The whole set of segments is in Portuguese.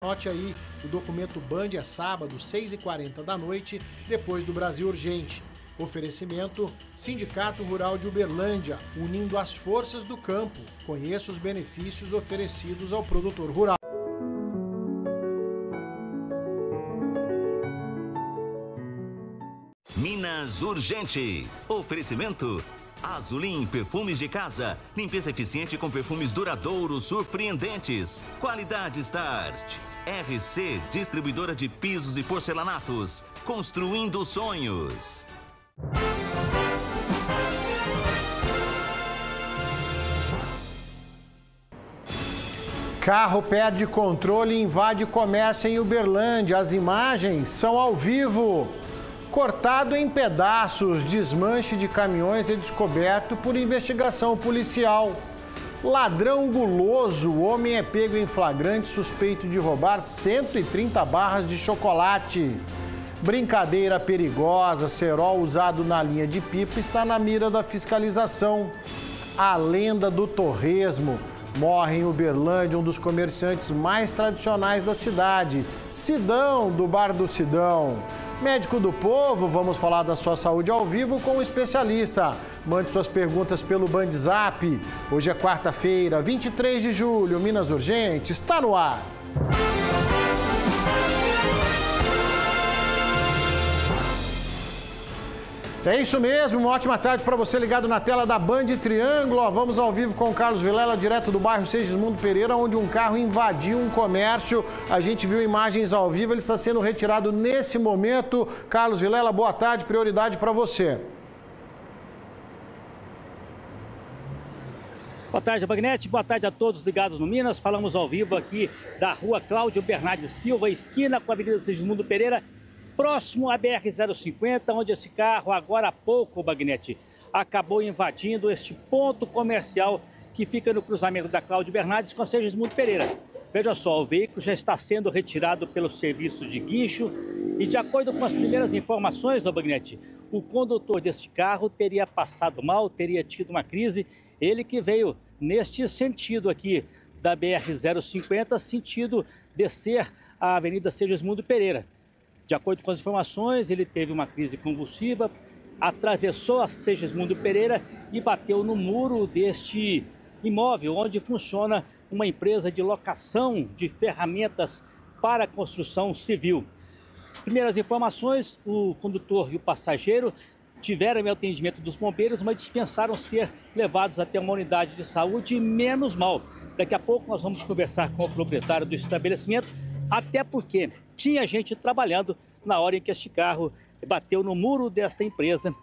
Anote aí, o documento Band é sábado, 6h40 da noite, depois do Brasil Urgente. Oferecimento, Sindicato Rural de Uberlândia, unindo as forças do campo. Conheça os benefícios oferecidos ao produtor rural. Minas Urgente. Oferecimento Azulim Perfumes de Casa. Limpeza eficiente com perfumes duradouros, surpreendentes. Qualidade Start. RC, distribuidora de pisos e porcelanatos. Construindo sonhos. Carro perde controle e invade comércio em Uberlândia. As imagens são ao vivo. Cortado em pedaços, desmanche de caminhões é descoberto por investigação policial. Ladrão guloso, o homem é pego em flagrante suspeito de roubar 130 barras de chocolate. Brincadeira perigosa, cerol usado na linha de pipa está na mira da fiscalização. A lenda do torresmo. Morre em Uberlândia um dos comerciantes mais tradicionais da cidade, Sidão, do Bar do Sidão. Médico do Povo, vamos falar da sua saúde ao vivo com um especialista. Mande suas perguntas pelo Bandzap. Hoje é quarta-feira, 23 de julho. Minas Urgente está no ar. É isso mesmo, uma ótima tarde para você ligado na tela da Band Triângulo. Vamos ao vivo com o Carlos Vilela, direto do bairro Segismundo Pereira, onde um carro invadiu um comércio. A gente viu imagens ao vivo, ele está sendo retirado nesse momento. Carlos Vilela, boa tarde, prioridade para você. Boa tarde, Magnete. Boa tarde a todos ligados no Minas. Falamos ao vivo aqui da rua Cláudio Bernardes Silva, esquina com a Avenida Segismundo Pereira, próximo à BR-050, onde esse carro, agora há pouco, Magnete, acabou invadindo este ponto comercial que fica no cruzamento da Cláudio Bernardes com a Segismundo Pereira. Veja só, o veículo já está sendo retirado pelo serviço de guincho e, de acordo com as primeiras informações, Magnete, o condutor deste carro teria passado mal, teria tido uma crise, ele que veio neste sentido aqui da BR-050, sentido descer a Avenida Segismundo Pereira. De acordo com as informações, ele teve uma crise convulsiva, atravessou a Segismundo Pereira e bateu no muro deste imóvel, onde funciona uma empresa de locação de ferramentas para a construção civil. Primeiras informações, o condutor e o passageiro tiveram o atendimento dos bombeiros, mas dispensaram ser levados até uma unidade de saúde, menos mal. Daqui a pouco nós vamos conversar com o proprietário do estabelecimento, até porque tinha gente trabalhando na hora em que este carro bateu no muro desta empresa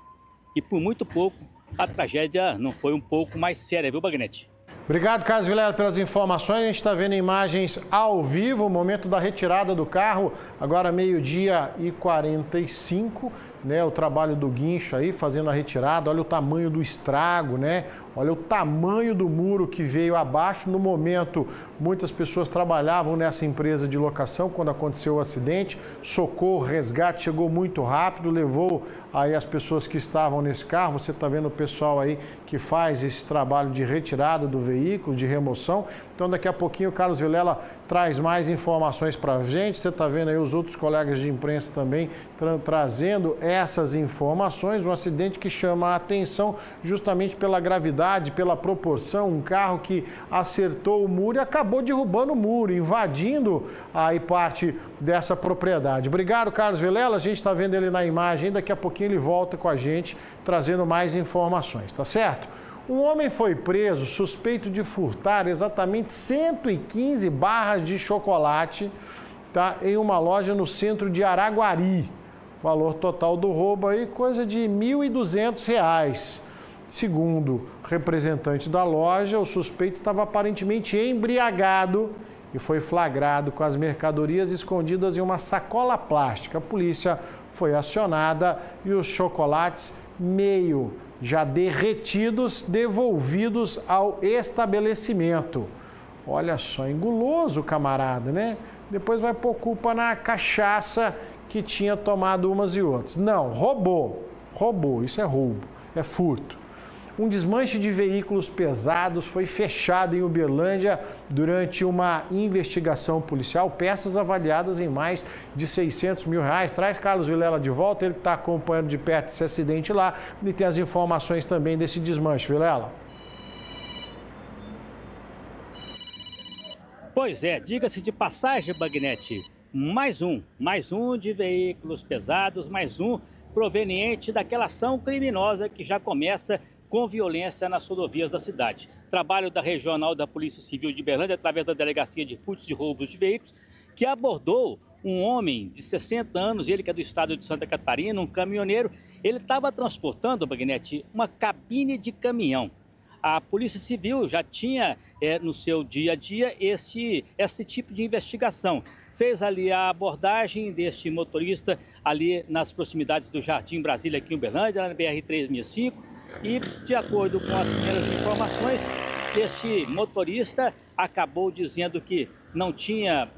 e por muito pouco a tragédia não foi um pouco mais séria, viu, Magnete? Obrigado, Carlos Vilela, pelas informações. A gente está vendo imagens ao vivo, o momento da retirada do carro, agora 12h45, né? O trabalho do guincho aí, fazendo a retirada. Olha o tamanho do estrago, né? Olha o tamanho do muro que veio abaixo. No momento, muitas pessoas trabalhavam nessa empresa de locação quando aconteceu o acidente. Socorro, resgate chegou muito rápido, levou aí as pessoas que estavam nesse carro. Você está vendo o pessoal aí que faz esse trabalho de retirada do veículo, de remoção. Então, daqui a pouquinho, o Carlos Vilela traz mais informações para a gente. Você está vendo aí os outros colegas de imprensa também trazendo essas informações. Um acidente que chama a atenção justamente pela gravidade, pela proporção. Um carro que acertou o muro e acabou derrubando o muro, invadindo aí parte dessa propriedade. Obrigado, Carlos Vilela. A gente está vendo ele na imagem. Daqui a pouquinho ele volta com a gente, trazendo mais informações, tá certo? Um homem foi preso suspeito de furtar exatamente 115 barras de chocolate, tá, em uma loja no centro de Araguari. Valor total do roubo aí, coisa de R$ 1.200. Segundo o representante da loja, o suspeito estava aparentemente embriagado e foi flagrado com as mercadorias escondidas em uma sacola plástica. A polícia foi acionada e os chocolates meio já derretidos, devolvidos ao estabelecimento. Olha só, enguloso o camarada, né? Depois vai pôr culpa na cachaça que tinha tomado umas e outras. Não, roubou, isso é roubo, é furto. Um desmanche de veículos pesados foi fechado em Uberlândia durante uma investigação policial. Peças avaliadas em mais de R$600 mil. Traz Carlos Vilela de volta, ele que está acompanhando de perto esse acidente lá e tem as informações também desse desmanche. Vilela. Pois é, diga-se de passagem, Bagnete, mais um de veículos pesados, mais um proveniente daquela ação criminosa que já começa com violência nas rodovias da cidade. Trabalho da Regional da Polícia Civil de Uberlândia, através da Delegacia de Furtos e Roubos de Veículos, que abordou um homem de 60 anos, ele que é do estado de Santa Catarina, um caminhoneiro. Ele estava transportando, Bagnete, uma cabine de caminhão. A Polícia Civil já tinha no seu dia a dia esse tipo de investigação. Fez ali a abordagem deste motorista ali nas proximidades do Jardim Brasília, aqui em Uberlândia, lá na BR-365. E, de acordo com as primeiras informações, este motorista acabou dizendo que não tinha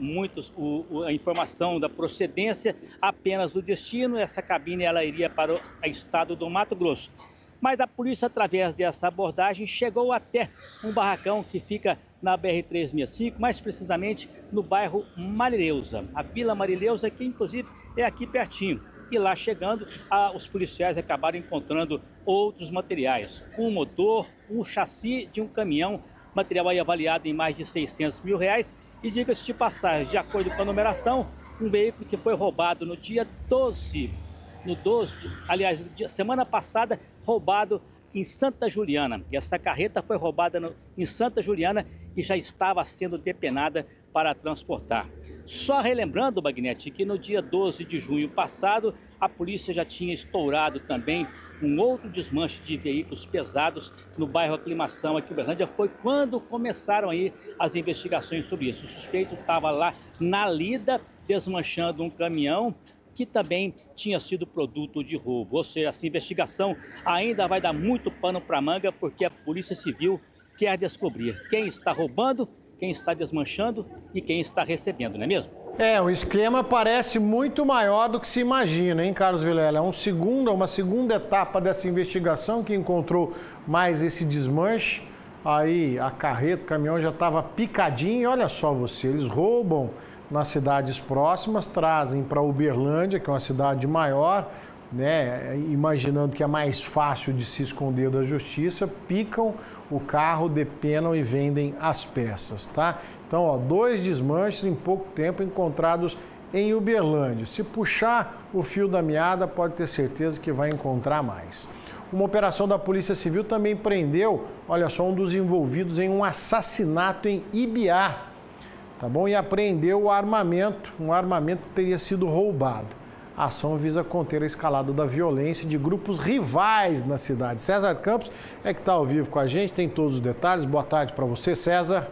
a informação da procedência, apenas do destino. Essa cabine ela iria para o estado do Mato Grosso. Mas a polícia, através dessa abordagem, chegou até um barracão que fica na BR-365, mais precisamente no bairro Marileusa. A Vila Marileusa, que inclusive é aqui pertinho. E lá chegando, os policiais acabaram encontrando outros materiais. Um motor, um chassi de um caminhão, material aí avaliado em mais de R$600 mil. E diga-se de passagem, de acordo com a numeração, um veículo que foi roubado no dia 12, semana passada, roubado em Santa Juliana. E essa carreta foi roubada em Santa Juliana e já estava sendo depenada para transportar. Só relembrando, Bagnete, que no dia 12 de junho passado, a polícia já tinha estourado também um outro desmanche de veículos pesados no bairro Aclimação, aqui em Uberlândia. Foi quando começaram aí as investigações sobre isso. O suspeito estava lá na lida, desmanchando um caminhão que também tinha sido produto de roubo. Ou seja, essa investigação ainda vai dar muito pano para manga, porque a Polícia Civil quer descobrir quem está roubando, quem está desmanchando e quem está recebendo, não é mesmo? O esquema parece muito maior do que se imagina, hein, Carlos Vilela? Uma segunda etapa dessa investigação que encontrou mais esse desmanche. Aí a carreta, o caminhão já estava picadinho. E olha só você, eles roubam nas cidades próximas, trazem para Uberlândia, que é uma cidade maior, né, imaginando que é mais fácil de se esconder da justiça, picam o carro, depenam e vendem as peças, tá? Então, 2 desmanches em pouco tempo encontrados em Uberlândia. Se puxar o fio da meada, pode ter certeza que vai encontrar mais. Uma operação da Polícia Civil também prendeu, olha só, um dos envolvidos em um assassinato em Ibiá, tá bom? E apreendeu o armamento, um armamento que teria sido roubado. A ação visa conter a escalada da violência de grupos rivais na cidade. César Campos é que está ao vivo com a gente, tem todos os detalhes. Boa tarde para você, César.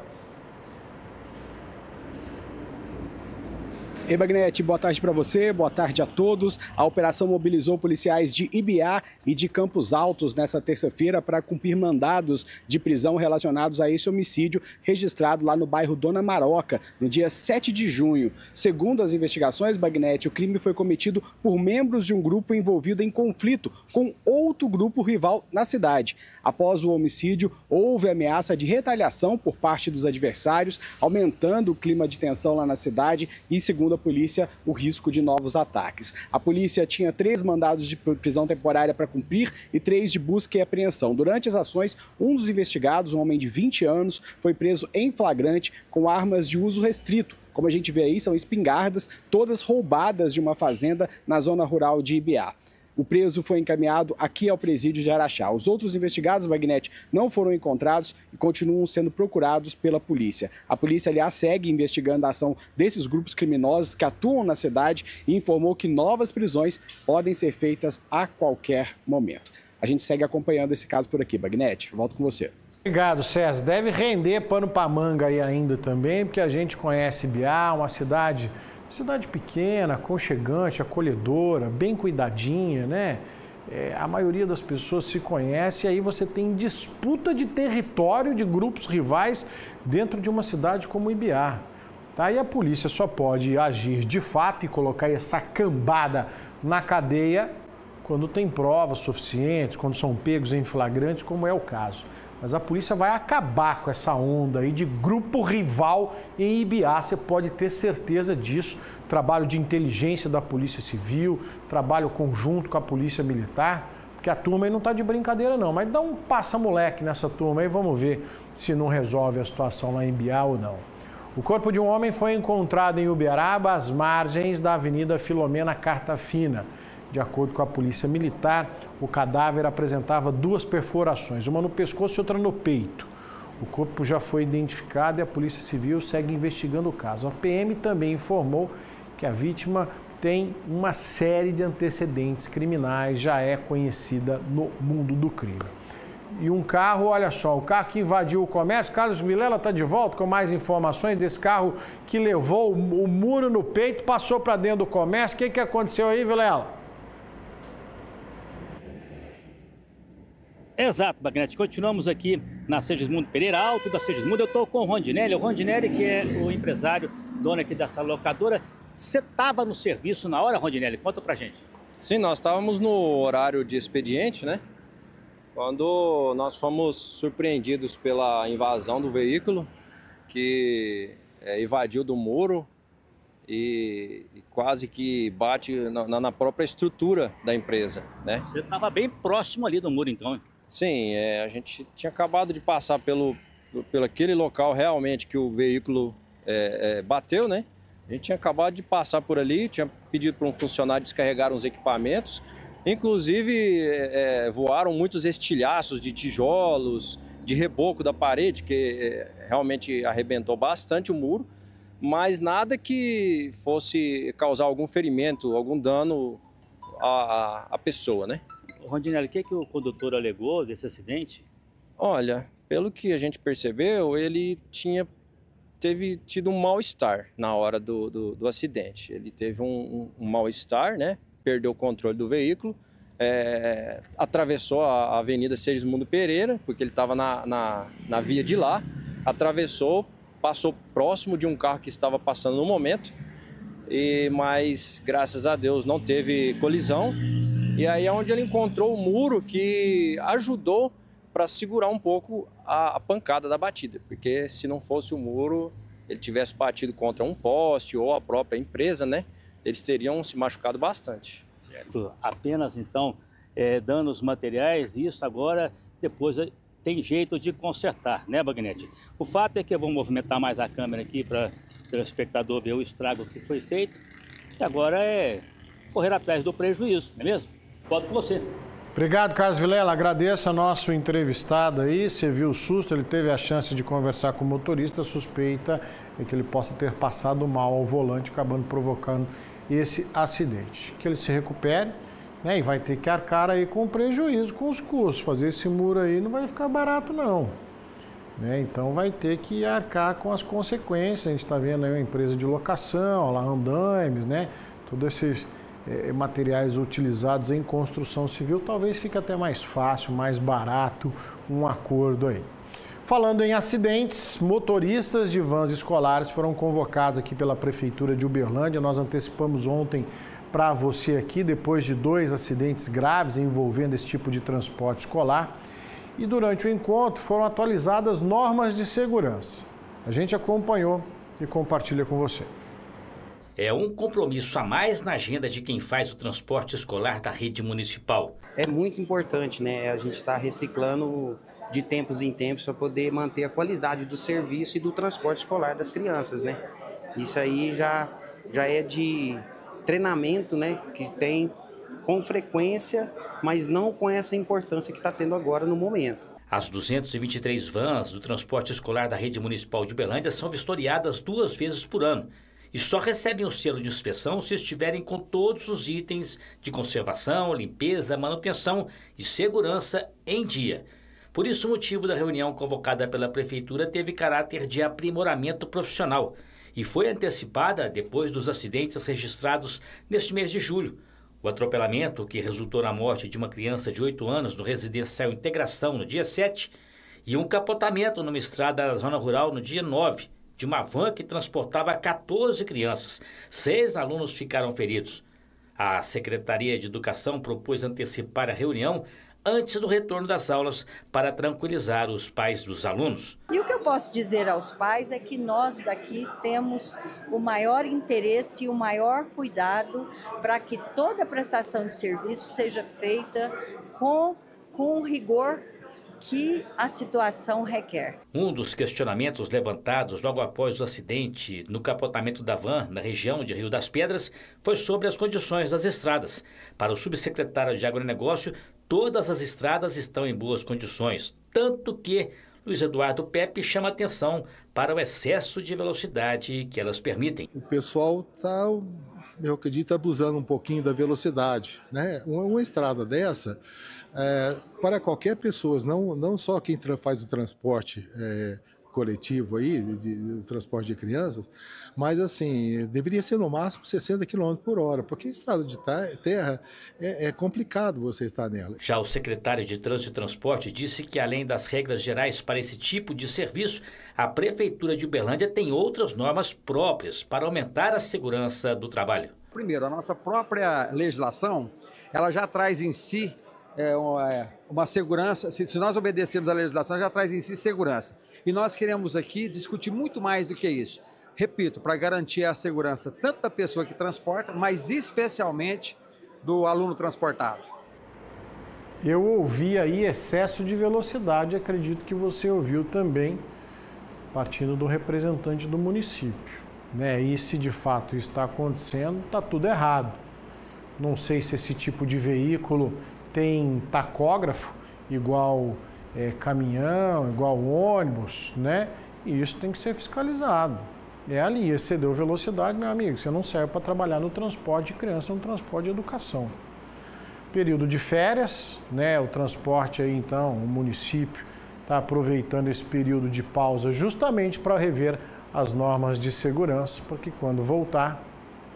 Ei, Bagnete, boa tarde para você, boa tarde a todos. A operação mobilizou policiais de Ibiá e de Campos Altos nessa terça-feira para cumprir mandados de prisão relacionados a esse homicídio registrado lá no bairro Dona Maroca, no dia 7 de junho. Segundo as investigações, Bagnete, o crime foi cometido por membros de um grupo envolvido em conflito com outro grupo rival na cidade. Após o homicídio, houve ameaça de retaliação por parte dos adversários, aumentando o clima de tensão lá na cidade e, segundo a polícia, o risco de novos ataques. A polícia tinha 3 mandados de prisão temporária para cumprir e 3 de busca e apreensão. Durante as ações, um dos investigados, um homem de 20 anos, foi preso em flagrante com armas de uso restrito. Como a gente vê aí, são espingardas, todas roubadas de uma fazenda na zona rural de Ibiá. O preso foi encaminhado aqui ao presídio de Araxá. Os outros investigados, Bagnete, não foram encontrados e continuam sendo procurados pela polícia. A polícia, aliás, segue investigando a ação desses grupos criminosos que atuam na cidade e informou que novas prisões podem ser feitas a qualquer momento. A gente segue acompanhando esse caso por aqui. Bagnete, volto com você. Obrigado, César. Deve render pano para manga aí ainda também, porque a gente conhece Ibiá, uma cidade pequena, aconchegante, acolhedora, bem cuidadinha, né? A maioria das pessoas se conhece e aí você tem disputa de território de grupos rivais dentro de uma cidade como Ibiá. Tá? E a polícia só pode agir de fato e colocar essa cambada na cadeia quando tem provas suficientes, quando são pegos em flagrantes, como é o caso. Mas a polícia vai acabar com essa onda aí de grupo rival em Ibiá, você pode ter certeza disso. Trabalho de inteligência da Polícia Civil, trabalho conjunto com a Polícia Militar, porque a turma aí não está de brincadeira não. Mas dá um passa-moleque nessa turma aí, vamos ver se não resolve a situação lá em Ibiá ou não. O corpo de um homem foi encontrado em Uberaba, às margens da Avenida Filomena Cartafina. De acordo com a Polícia Militar, o cadáver apresentava 2 perfurações, uma no pescoço e outra no peito. O corpo já foi identificado e a Polícia Civil segue investigando o caso. A PM também informou que a vítima tem uma série de antecedentes criminais, já é conhecida no mundo do crime. E um carro, olha só, o carro que invadiu o comércio, Carlos Vilela está de volta com mais informações desse carro que levou o muro no peito, passou para dentro do comércio. O que aconteceu aí, Vilela? Exato, Bagnete. Continuamos aqui na Segismundo Pereira, alto da Segismundo. Eu estou com o Rondinelli. O Rondinelli, que é o empresário, dono aqui dessa locadora. Você estava no serviço na hora, Rondinelli? Conta pra gente. Sim, nós estávamos no horário de expediente, né? Quando nós fomos surpreendidos pela invasão do veículo, que invadiu do muro e quase que bate na própria estrutura da empresa, né? Você estava bem próximo ali do muro, então. Sim, a gente tinha acabado de passar pelo aquele local realmente que o veículo bateu, né? A gente tinha acabado de passar por ali, tinha pedido para um funcionário descarregar uns equipamentos. Inclusive, voaram muitos estilhaços de tijolos, de reboco da parede, que realmente arrebentou bastante o muro, mas nada que fosse causar algum ferimento, algum dano à pessoa, né? Rondinelli, o que o condutor alegou desse acidente? Olha, pelo que a gente percebeu, ele teve tido um mal-estar na hora do acidente. Ele teve um mal-estar, né? Perdeu o controle do veículo, atravessou a Avenida Segismundo Pereira, porque ele estava na via de lá, atravessou, passou próximo de um carro que estava passando no momento, mas graças a Deus não teve colisão. E aí é onde ele encontrou o muro que ajudou para segurar um pouco a pancada da batida, porque se não fosse o muro, ele tivesse batido contra um poste ou a própria empresa, né? Eles teriam se machucado bastante. Certo. Apenas, então, danos materiais, isso agora, depois tem jeito de consertar, né, Bagnete? O fato é que eu vou movimentar mais a câmera aqui para o telespectador ver o estrago que foi feito. E agora é correr atrás do prejuízo, não é mesmo? Volto com você. Obrigado, Carlos Vilela. Agradeço a nosso entrevistado aí. Você viu o susto, ele teve a chance de conversar com o motorista. Suspeita é que ele possa ter passado mal ao volante, acabando provocando esse acidente. Que ele se recupere, né? E vai ter que arcar aí com prejuízo, com os custos. Fazer esse muro aí não vai ficar barato, não. Né? Então vai ter que arcar com as consequências. A gente está vendo aí uma empresa de locação, lá andaimes, né? Todos esses materiais utilizados em construção civil, talvez fique até mais fácil, mais barato um acordo aí. Falando em acidentes, motoristas de vans escolares foram convocados aqui pela Prefeitura de Uberlândia. Nós antecipamos ontem para você aqui, depois de 2 acidentes graves envolvendo esse tipo de transporte escolar. E durante o encontro foram atualizadas normas de segurança. A gente acompanhou e compartilha com você. É um compromisso a mais na agenda de quem faz o transporte escolar da rede municipal. É muito importante, né? A gente está reciclando de tempos em tempos para poder manter a qualidade do serviço e do transporte escolar das crianças, né? Isso aí já é de treinamento, né? Que tem com frequência, mas não com essa importância que está tendo agora no momento. As 223 vans do transporte escolar da rede municipal de Uberlândia são vistoriadas 2 vezes por ano. E só recebem o selo de inspeção se estiverem com todos os itens de conservação, limpeza, manutenção e segurança em dia. Por isso, o motivo da reunião convocada pela Prefeitura teve caráter de aprimoramento profissional e foi antecipada depois dos acidentes registrados neste mês de julho. O atropelamento, que resultou na morte de uma criança de 8 anos no residencial Integração no dia 7, e um capotamento numa estrada da zona rural no dia 9, de uma van que transportava 14 crianças. 6 alunos ficaram feridos. A Secretaria de Educação propôs antecipar a reunião antes do retorno das aulas para tranquilizar os pais dos alunos. E o que eu posso dizer aos pais é que nós daqui temos o maior interesse e o maior cuidado para que toda a prestação de serviço seja feita com o rigor que a situação requer. Um dos questionamentos levantados logo após o acidente no capotamento da van na região de Rio das Pedras foi sobre as condições das estradas. Para o subsecretário de Agronegócio, todas as estradas estão em boas condições, tanto que Luiz Eduardo Pepe chama atenção para o excesso de velocidade que elas permitem. O pessoal está, eu acredito, abusando um pouquinho da velocidade, né? Uma estrada dessa, para qualquer pessoa, não só quem faz o transporte coletivo aí, o transporte de crianças, mas assim, deveria ser no máximo 60 km por hora, porque a estrada de terra é complicado você estar nela. Já o secretário de Trânsito e Transporte disse que, além das regras gerais para esse tipo de serviço, a Prefeitura de Uberlândia tem outras normas próprias para aumentar a segurança do trabalho. Primeiro, a nossa própria legislação, ela já traz em si uma segurança, se nós obedecermos a legislação, já traz em si segurança. E nós queremos aqui discutir muito mais do que isso. Repito, para garantir a segurança tanto da pessoa que transporta, mas especialmente do aluno transportado. Eu ouvi aí excesso de velocidade, acredito que você ouviu também, partindo do representante do município, né? E se de fato isso está acontecendo, está tudo errado. Não sei se esse tipo de veículo tem tacógrafo, igual caminhão, igual ônibus, né? E isso tem que ser fiscalizado. É ali, excedeu velocidade, meu amigo, você não serve para trabalhar no transporte de criança, no transporte de educação. Período de férias, né? O transporte aí, então, o município está aproveitando esse período de pausa justamente para rever as normas de segurança, porque quando voltar,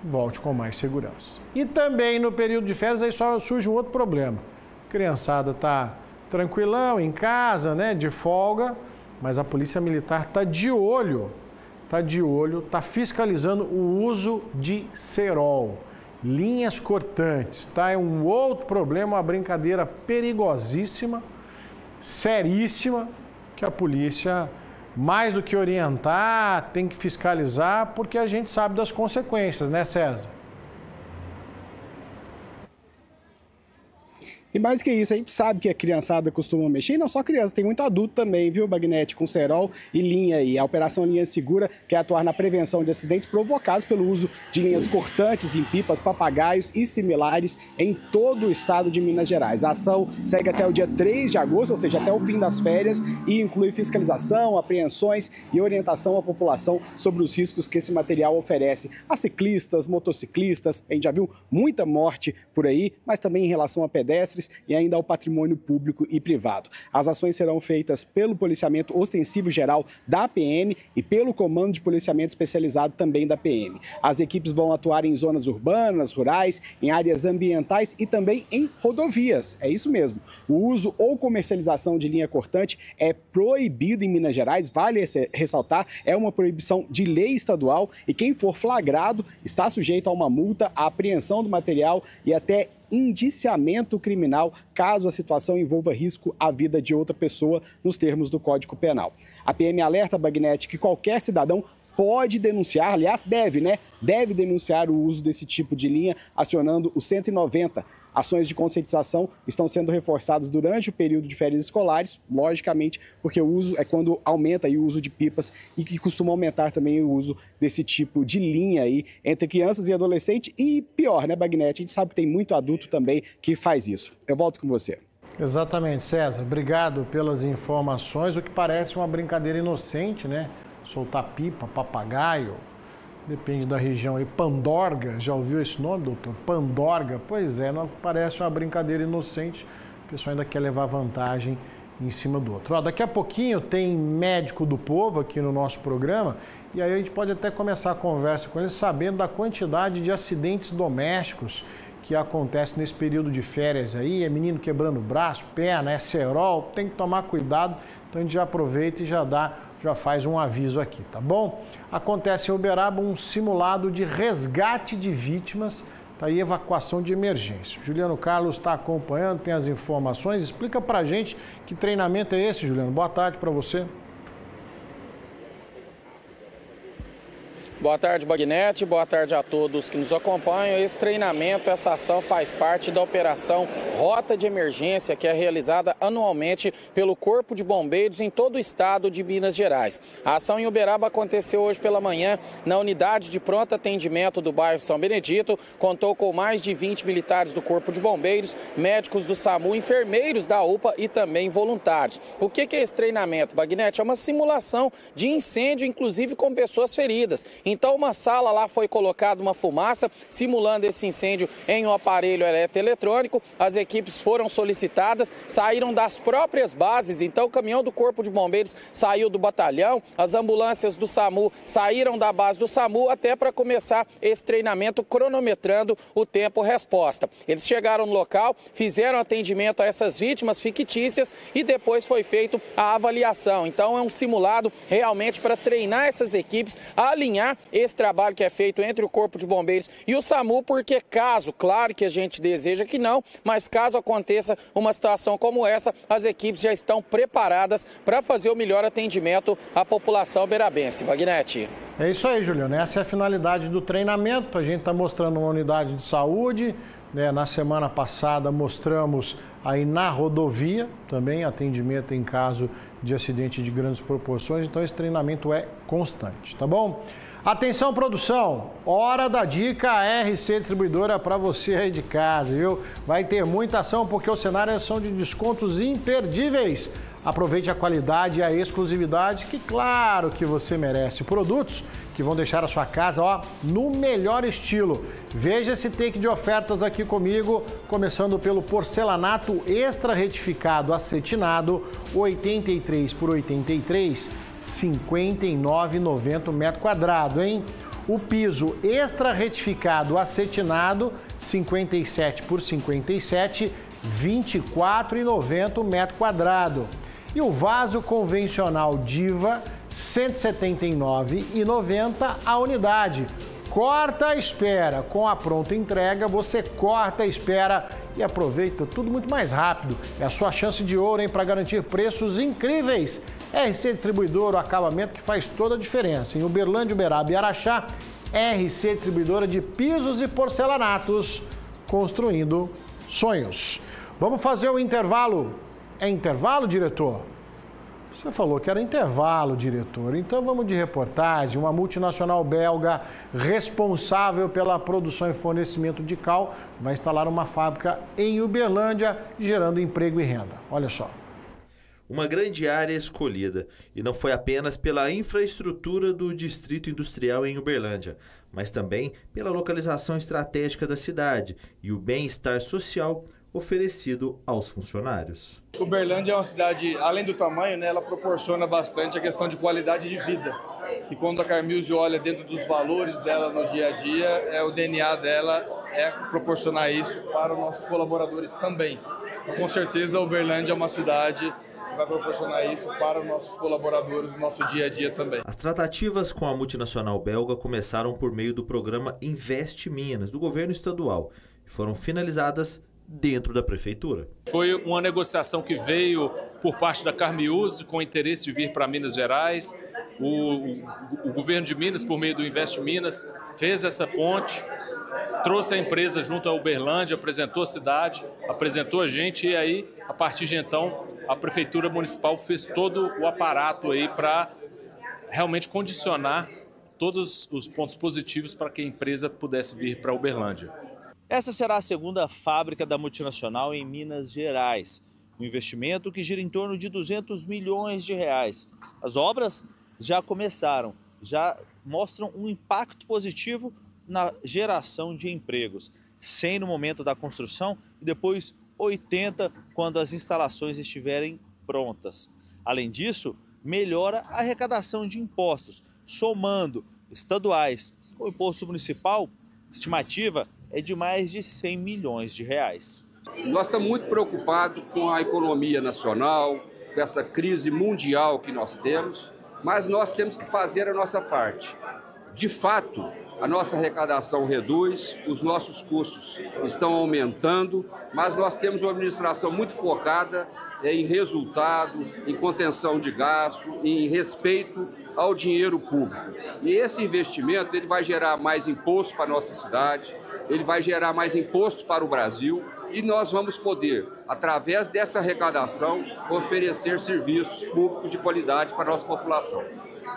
volte com mais segurança. E também no período de férias aí só surge um outro problema. A criançada está tranquilão em casa, né, de folga, mas a Polícia Militar está de olho, está fiscalizando o uso de cerol, linhas cortantes, tá? É um outro problema, uma brincadeira perigosíssima, seríssima, que a polícia, mais do que orientar, tem que fiscalizar, porque a gente sabe das consequências, né, César? E mais que isso, a gente sabe que a criançada costuma mexer, e não só criança, tem muito adulto também, viu, Bagnete, com cerol e linha aí. A Operação Linha Segura quer atuar na prevenção de acidentes provocados pelo uso de linhas cortantes em pipas, papagaios e similares em todo o estado de Minas Gerais. A ação segue até o dia 3 de agosto, ou seja, até o fim das férias, e inclui fiscalização, apreensões e orientação à população sobre os riscos que esse material oferece a ciclistas, motociclistas. A gente já viu muita morte por aí, mas também em relação a pedestres e ainda ao patrimônio público e privado. As ações serão feitas pelo Policiamento Ostensivo Geral da PM e pelo Comando de Policiamento Especializado também da PM. As equipes vão atuar em zonas urbanas, rurais, em áreas ambientais e também em rodovias. É isso mesmo. O uso ou comercialização de linha cortante é proibido em Minas Gerais, vale ressaltar, é uma proibição de lei estadual e quem for flagrado está sujeito a uma multa, a apreensão do material e até indiciamento criminal, caso a situação envolva risco à vida de outra pessoa, nos termos do Código Penal. A PM alerta, Bagnete, que qualquer cidadão pode denunciar, aliás, deve denunciar o uso desse tipo de linha, acionando o 190. Ações de conscientização estão sendo reforçadas durante o período de férias escolares, logicamente, porque o uso é quando aumenta aí o uso de pipas e que costuma aumentar também o uso desse tipo de linha aí entre crianças e adolescentes. E pior, né, Bagnete? A gente sabe que tem muito adulto também que faz isso. Eu volto com você. Exatamente, César. Obrigado pelas informações. O que parece uma brincadeira inocente, né? Soltar pipa, papagaio. Depende da região aí. Pandorga, já ouviu esse nome, doutor? Pandorga, pois é, não parece uma brincadeira inocente. O pessoal ainda quer levar vantagem em cima do outro. Ó, daqui a pouquinho tem médico do povo aqui no nosso programa e aí a gente pode até começar a conversa com ele sabendo da quantidade de acidentes domésticos que acontecem nesse período de férias aí. É menino quebrando o braço, perna, é cerol, tem que tomar cuidado. Então a gente já aproveita e já faz um aviso aqui, tá bom? Acontece em Uberaba um simulado de resgate de vítimas Está aí evacuação de emergência. Juliano Carlos está acompanhando, tem as informações. Explica para a gente que treinamento é esse, Juliano. Boa tarde para você. Boa tarde, Bagnete. Boa tarde a todos que nos acompanham. Esse treinamento, essa ação faz parte da operação Rota de Emergência, que é realizada anualmente pelo Corpo de Bombeiros em todo o estado de Minas Gerais. A ação em Uberaba aconteceu hoje pela manhã na unidade de pronto atendimento do bairro São Benedito. Contou com mais de 20 militares do Corpo de Bombeiros, médicos do SAMU, enfermeiros da UPA e também voluntários. O que é esse treinamento, Bagnete? É uma simulação de incêndio, inclusive com pessoas feridas. Então, uma sala lá foi colocada uma fumaça, simulando esse incêndio em um aparelho eletroeletrônico. As equipes foram solicitadas, saíram das próprias bases. Então, o caminhão do Corpo de Bombeiros saiu do batalhão, as ambulâncias do SAMU saíram da base do SAMU, até para começar esse treinamento cronometrando o tempo-resposta. Eles chegaram no local, fizeram atendimento a essas vítimas fictícias e depois foi feita a avaliação. Então, é um simulado realmente para treinar essas equipes a alinhar esse trabalho que é feito entre o Corpo de Bombeiros e o SAMU, porque caso, claro que a gente deseja que não, mas caso aconteça uma situação como essa, as equipes já estão preparadas para fazer o melhor atendimento à população uberabense. Bagnete. É isso aí, Juliano. Essa é a finalidade do treinamento. A gente está mostrando uma unidade de saúde, né? Na semana passada mostramos aí na rodovia também atendimento em caso de acidente de grandes proporções. Então esse treinamento é constante, tá bom? Atenção, produção, hora da dica RC Distribuidora para você aí de casa, viu? Vai ter muita ação porque o cenário são de descontos imperdíveis. Aproveite a qualidade e a exclusividade que, claro, que você merece. Produtos que vão deixar a sua casa, ó, no melhor estilo. Veja esse take de ofertas aqui comigo, começando pelo porcelanato extra retificado acetinado, 83 por 83, R$ 59,90 metro quadrado, hein? O piso extra retificado acetinado, 57 por 57, R$ 24,90 metro quadrado. E o vaso convencional Diva, R$ 179,90 a unidade. Corta a espera. Com a pronta entrega, você corta a espera e aproveita tudo muito mais rápido. É a sua chance de ouro, hein, para garantir preços incríveis. RC Distribuidora, o acabamento que faz toda a diferença. Em Uberlândia, Uberaba e Araxá, RC Distribuidora de pisos e porcelanatos, construindo sonhos. Vamos fazer o intervalo. É intervalo, diretor? Você falou que era intervalo, diretor. Então vamos de reportagem. Uma multinacional belga responsável pela produção e fornecimento de cal vai instalar uma fábrica em Uberlândia, gerando emprego e renda. Olha só. Uma grande área escolhida, e não foi apenas pela infraestrutura do Distrito Industrial em Uberlândia, mas também pela localização estratégica da cidade e o bem-estar social oferecido aos funcionários. Uberlândia é uma cidade, além do tamanho, né, ela proporciona bastante a questão de qualidade de vida. Que quando a Carmilze olha dentro dos valores dela no dia a dia, o DNA dela é proporcionar isso para os nossos colaboradores também. Então, com certeza, Uberlândia é uma cidade que vai proporcionar isso para os nossos colaboradores no nosso dia a dia também. As tratativas com a multinacional belga começaram por meio do programa Investe Minas, do governo estadual, e foram finalizadas dentro da prefeitura. Foi uma negociação que veio por parte da Carmilze com interesse de vir para Minas Gerais. O governo de Minas, por meio do Investe Minas, fez essa ponte, trouxe a empresa junto a Uberlândia, apresentou a cidade, apresentou a gente e aí, a partir de então, a Prefeitura Municipal fez todo o aparato aí para realmente condicionar todos os pontos positivos para que a empresa pudesse vir para Uberlândia. Essa será a segunda fábrica da multinacional em Minas Gerais. Um investimento que gira em torno de 200 milhões de reais. As obras já começaram, já mostram um impacto positivo na geração de empregos. 100 no momento da construção e depois 80 quando as instalações estiverem prontas. Além disso, melhora a arrecadação de impostos, somando estaduais com o imposto municipal, estimativa é de mais de 100 milhões de reais. Nós estamos muito preocupados com a economia nacional, com essa crise mundial que nós temos, mas nós temos que fazer a nossa parte. De fato, a nossa arrecadação reduz, os nossos custos estão aumentando, mas nós temos uma administração muito focada em resultado, em contenção de gasto, em respeito ao dinheiro público. E esse investimento ele vai gerar mais imposto para a nossa cidade, ele vai gerar mais imposto para o Brasil e nós vamos poder, através dessa arrecadação, oferecer serviços públicos de qualidade para a nossa população.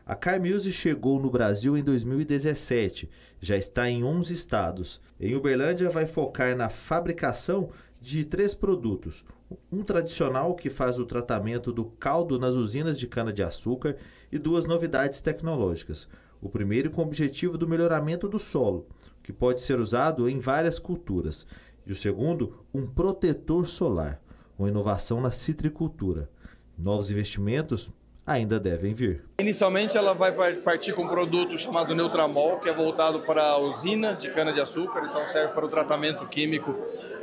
A Carmuse chegou no Brasil em 2017, já está em 11 estados. Em Uberlândia vai focar na fabricação de 3 produtos. Um tradicional que faz o tratamento do caldo nas usinas de cana-de-açúcar e 2 novidades tecnológicas. O primeiro com o objetivo do melhoramento do solo, que pode ser usado em várias culturas. E o segundo, um protetor solar, uma inovação na citricultura. Novos investimentos ainda devem vir. Inicialmente ela vai partir com um produto chamado Neutramol, que é voltado para a usina de cana-de-açúcar, então serve para o tratamento químico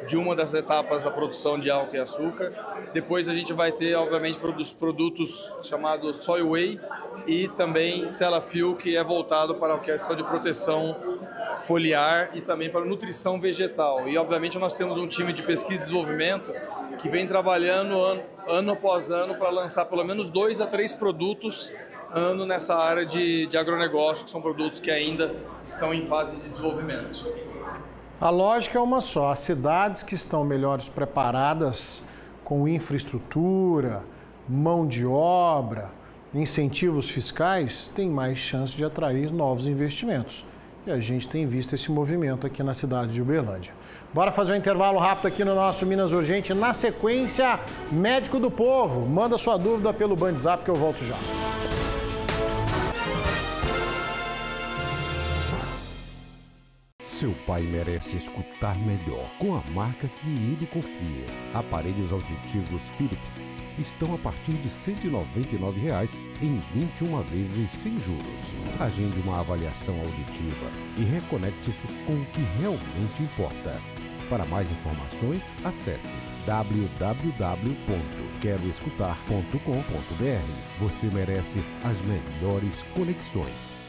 de uma das etapas da produção de álcool e açúcar. Depois a gente vai ter, obviamente, produtos chamados Soy Whey e também Celafil, que é voltado para a questão de proteção foliar e também para nutrição vegetal. E, obviamente, nós temos um time de pesquisa e desenvolvimento que vem trabalhando ano após ano para lançar pelo menos 2 a 3 produtos ano nessa área de agronegócio, que são produtos que ainda estão em fase de desenvolvimento. A lógica é uma só: as cidades que estão melhores preparadas com infraestrutura, mão de obra, incentivos fiscais, têm mais chance de atrair novos investimentos. E a gente tem visto esse movimento aqui na cidade de Uberlândia. Bora fazer um intervalo rápido aqui no nosso Minas Urgente. Na sequência, Médico do Povo. Manda sua dúvida pelo Bandzap que eu volto já. Seu pai merece escutar melhor com a marca que ele confia. Aparelhos auditivos Philips estão a partir de R$ 199,00 em 21 vezes sem juros. Agende uma avaliação auditiva e reconecte-se com o que realmente importa. Para mais informações, acesse www.queroescutar.com.br. Você merece as melhores conexões.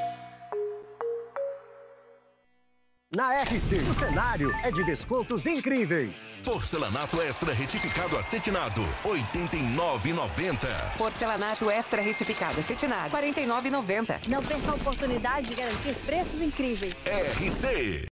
Na RC, o cenário é de descontos incríveis. Porcelanato extra retificado acetinado, R$ 89,90. Porcelanato extra retificado acetinado, R$ 49,90. Não perca a oportunidade de garantir preços incríveis. RC.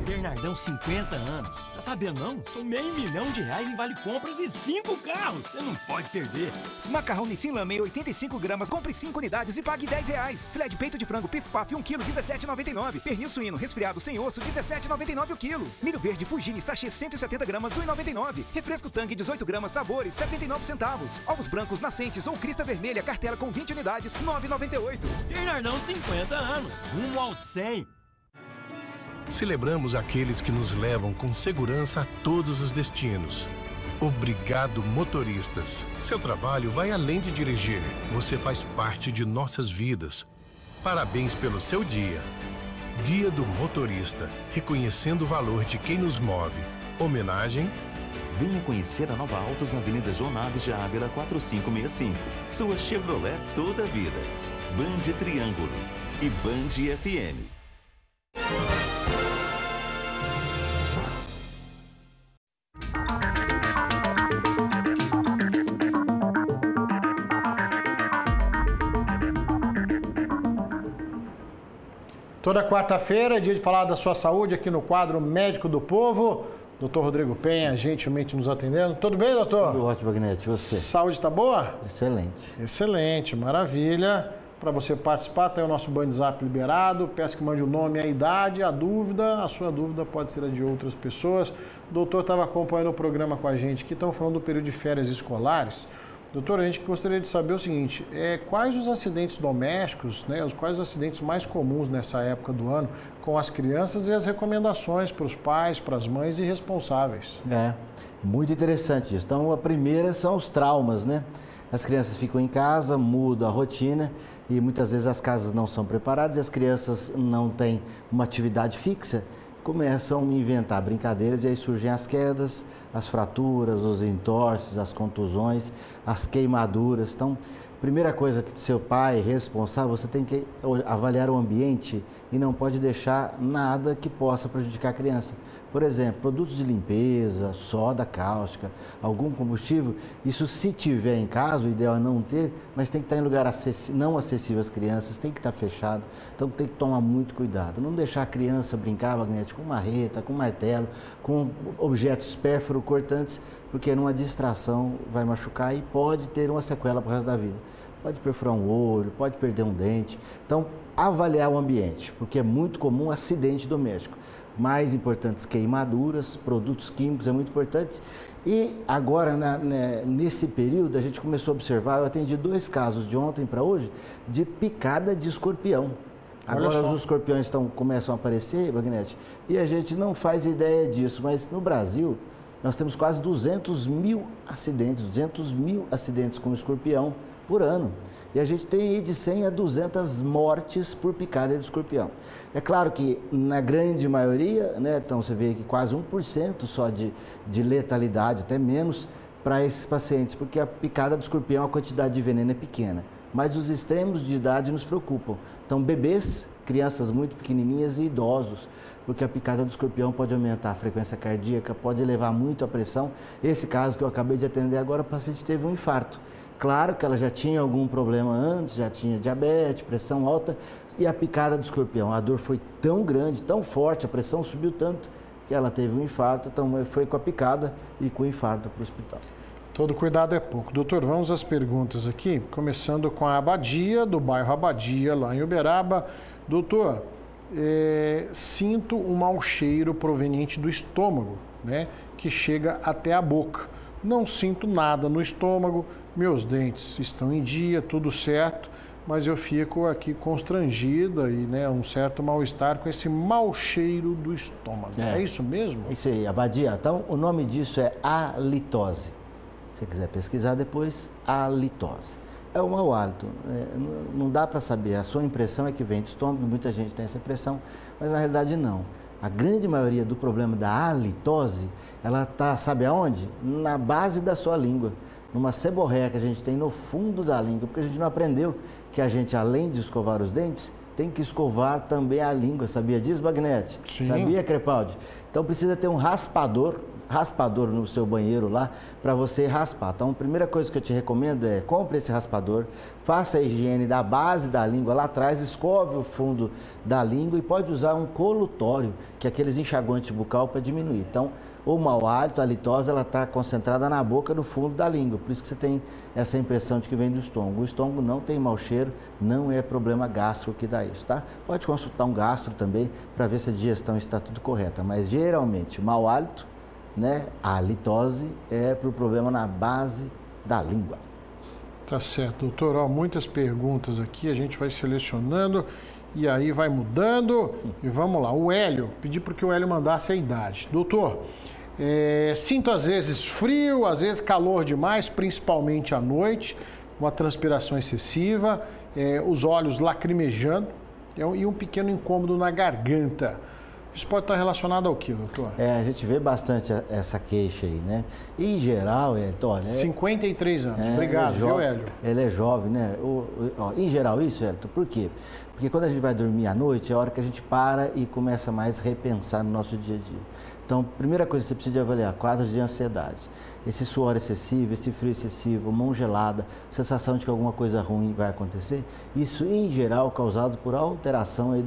Bernardão, 50 anos. Tá sabendo não? São R$500 mil em vale-compras e 5 carros. Você não pode perder. Macarrão Nissin Lamei, 85 gramas. Compre 5 unidades e pague R$10. Filé de peito de frango Pif Paf, 1 kg, R$17,99. Pernil suíno resfriado sem osso, R$17,99 o quilo. Milho verde Fugini, sachê 170 gramas, R$1,99. Refresco Tang, 18 gramas, sabores, 79 centavos. Ovos brancos nascentes ou crista vermelha, cartela com 20 unidades, R$9,98. Bernardão, 50 anos. Rumo ao 100. Celebramos aqueles que nos levam com segurança a todos os destinos. Obrigado, motoristas. Seu trabalho vai além de dirigir. Você faz parte de nossas vidas. Parabéns pelo seu dia. Dia do Motorista. Reconhecendo o valor de quem nos move. Homenagem. Venha conhecer a nova Autos na Avenida João Naves de Ávila 4565. Sua Chevrolet toda a vida. Band Triângulo e Band FM. Toda quarta-feira é dia de falar da sua saúde aqui no quadro Médico do Povo. Doutor Rodrigo Penha, gentilmente nos atendendo. Tudo bem, doutor? Tudo ótimo, Agnete. Você? Saúde está boa? Excelente. Excelente, maravilha. Para você participar, tem o nosso Bandzap liberado. Peço que mande o nome, a idade, a dúvida. A sua dúvida pode ser a de outras pessoas. O doutor estava acompanhando o programa com a gente aqui. Estamos falando do período de férias escolares. Doutor, a gente gostaria de saber o seguinte, quais os acidentes domésticos, quais os acidentes mais comuns nessa época do ano com as crianças e as recomendações para os pais, para as mães e responsáveis? Muito interessante isso. Então, a primeira são os traumas, né? As crianças ficam em casa, mudam a rotina e muitas vezes as casas não são preparadas e as crianças não têm uma atividade fixa, começam a inventar brincadeiras e aí surgem as quedas, as fraturas, os entorces, as contusões, as queimaduras. Então, Primeira coisa que seu pai responsável, você tem que avaliar o ambiente e não pode deixar nada que possa prejudicar a criança. Por exemplo, produtos de limpeza, soda cáustica, algum combustível, isso se tiver em casa, o ideal é não ter, mas tem que estar em lugar não acessível às crianças, tem que estar fechado, então tem que tomar muito cuidado. Não deixar a criança brincar, Wagner, com marreta, com martelo, com objetos pérfuro cortantes, porque numa distração vai machucar e pode ter uma sequela para o resto da vida. Pode perfurar um olho, pode perder um dente. Então, avaliar o ambiente, porque é muito comum acidente doméstico. Mais importantes, queimaduras, produtos químicos, é muito importante. E agora, nesse período, a gente começou a observar, eu atendi 2 casos de ontem para hoje, de picada de escorpião. Agora os escorpiões começam a aparecer, Magnete, e a gente não faz ideia disso, mas no Brasil nós temos quase 200 mil acidentes com escorpião por ano. E a gente tem aí de 100 a 200 mortes por picada de escorpião. É claro que na grande maioria, né, então você vê que quase 1% só de letalidade, até menos, para esses pacientes, porque a picada de escorpião, a quantidade de veneno é pequena. Mas os extremos de idade nos preocupam. Então, bebês, crianças muito pequenininhas e idosos, porque a picada do escorpião pode aumentar a frequência cardíaca, pode elevar muito a pressão. Esse caso que eu acabei de atender agora, o paciente teve um infarto. Claro que ela já tinha algum problema antes, já tinha diabetes, pressão alta, e a picada do escorpião, a dor foi tão grande, tão forte, a pressão subiu tanto, que ela teve um infarto, então foi com a picada e com o infarto para o hospital. Todo cuidado é pouco. Doutor, vamos às perguntas aqui, começando com a Abadia, do bairro Abadia, lá em Uberaba. Doutor, sinto um mau cheiro proveniente do estômago, né, que chega até a boca. Não sinto nada no estômago, meus dentes estão em dia, tudo certo, mas eu fico aqui constrangida e, né, um certo mal-estar com esse mau cheiro do estômago. É isso mesmo? É isso aí, Abadia. Então, o nome disso é halitose. Se você quiser pesquisar depois, halitose. É o mau hálito, não dá para saber, a sua impressão é que vem do estômago, muita gente tem essa impressão, mas na realidade não. A grande maioria do problema da halitose, ela está, sabe aonde? Na base da sua língua, numa seborreia que a gente tem no fundo da língua, porque a gente não aprendeu que a gente, além de escovar os dentes, tem que escovar também a língua. Sabia disso, Bagnete? Sim. Sabia, Crepaldi? Então precisa ter um raspador no seu banheiro lá, para você raspar. Então, a primeira coisa que eu te recomendo é compre esse raspador, faça a higiene da base da língua lá atrás, escove o fundo da língua e pode usar um colutório, que é aqueles enxaguantes bucal para diminuir. Então, o mau hálito, a halitose, ela está concentrada na boca, no fundo da língua, por isso que você tem essa impressão de que vem do estômago. O estômago não tem mau cheiro, não é problema gastro que dá isso, tá? Pode consultar um gastro também para ver se a digestão está tudo correta, mas geralmente mau hálito, né? A halitose é para o problema na base da língua. Tá certo, doutor. Ó, muitas perguntas aqui, a gente vai selecionando e aí vai mudando. E vamos lá, o Hélio, pedi para que o Hélio mandasse a idade. Doutor, sinto às vezes frio, às vezes calor demais, principalmente à noite, uma transpiração excessiva, os olhos lacrimejando e um pequeno incômodo na garganta. Isso pode estar relacionado ao que, doutor? A gente vê bastante essa queixa aí, né? E, em geral, 53 anos. Obrigado, viu, Hélio? Ele é jovem, né? Em geral, isso, Hélio, por quê? Porque quando a gente vai dormir à noite, é a hora que a gente para e começa mais a repensar no nosso dia a dia. Então, primeira coisa que você precisa avaliar, quadros de ansiedade. Esse suor excessivo, esse frio excessivo, mão gelada, sensação de que alguma coisa ruim vai acontecer, isso, em geral, causado por alteração aí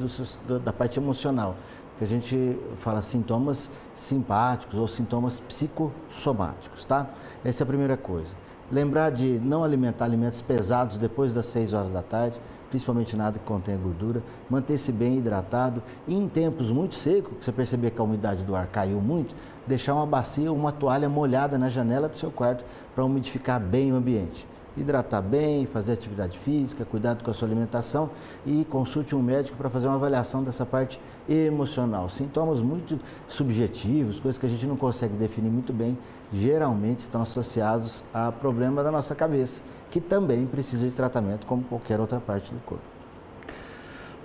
da parte emocional, que a gente fala sintomas simpáticos ou sintomas psicossomáticos, tá? Essa é a primeira coisa. Lembrar de não alimentar alimentos pesados depois das 6 horas da tarde, principalmente nada que contenha gordura, manter-se bem hidratado e em tempos muito secos, que você perceber que a umidade do ar caiu muito, deixar uma bacia ou uma toalha molhada na janela do seu quarto para umidificar bem o ambiente. Hidratar bem, fazer atividade física, cuidado com a sua alimentação e consulte um médico para fazer uma avaliação dessa parte emocional. Sintomas muito subjetivos, coisas que a gente não consegue definir muito bem, geralmente estão associados a problema da nossa cabeça, que também precisa de tratamento como qualquer outra parte do corpo.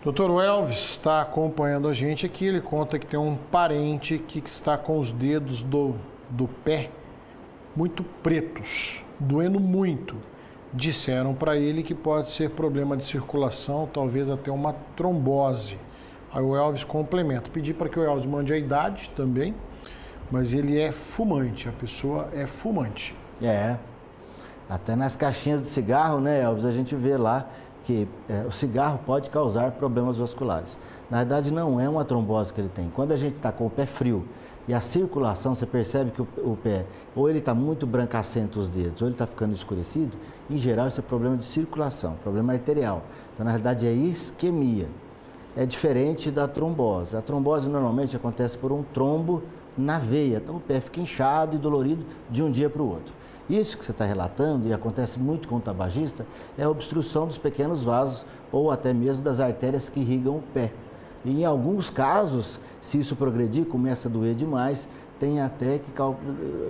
Doutor Elvis está acompanhando a gente aqui, ele conta que tem um parente que está com os dedos do pé muito pretos, doendo muito. disseram para ele que pode ser problema de circulação, talvez até uma trombose. Aí o Elvis complementa. Pedi para que o Elvis mande a idade também, mas ele é fumante, a pessoa é fumante. Até nas caixinhas de cigarro, né, Elvis, a gente vê lá que o cigarro pode causar problemas vasculares. Na verdade, não é uma trombose que ele tem. Quando a gente está com o pé frio e a circulação, você percebe que o pé, ou ele está muito brancacento os dedos, ou ele está ficando escurecido, em geral, isso é problema de circulação, problema arterial. Então, na verdade, é isquemia. É diferente da trombose. A trombose normalmente acontece por um trombo na veia. Então, o pé fica inchado e dolorido de um dia para o outro. Isso que você está relatando, e acontece muito com o tabagista, é a obstrução dos pequenos vasos ou até mesmo das artérias que irrigam o pé. E em alguns casos, se isso progredir, começa a doer demais, tem até que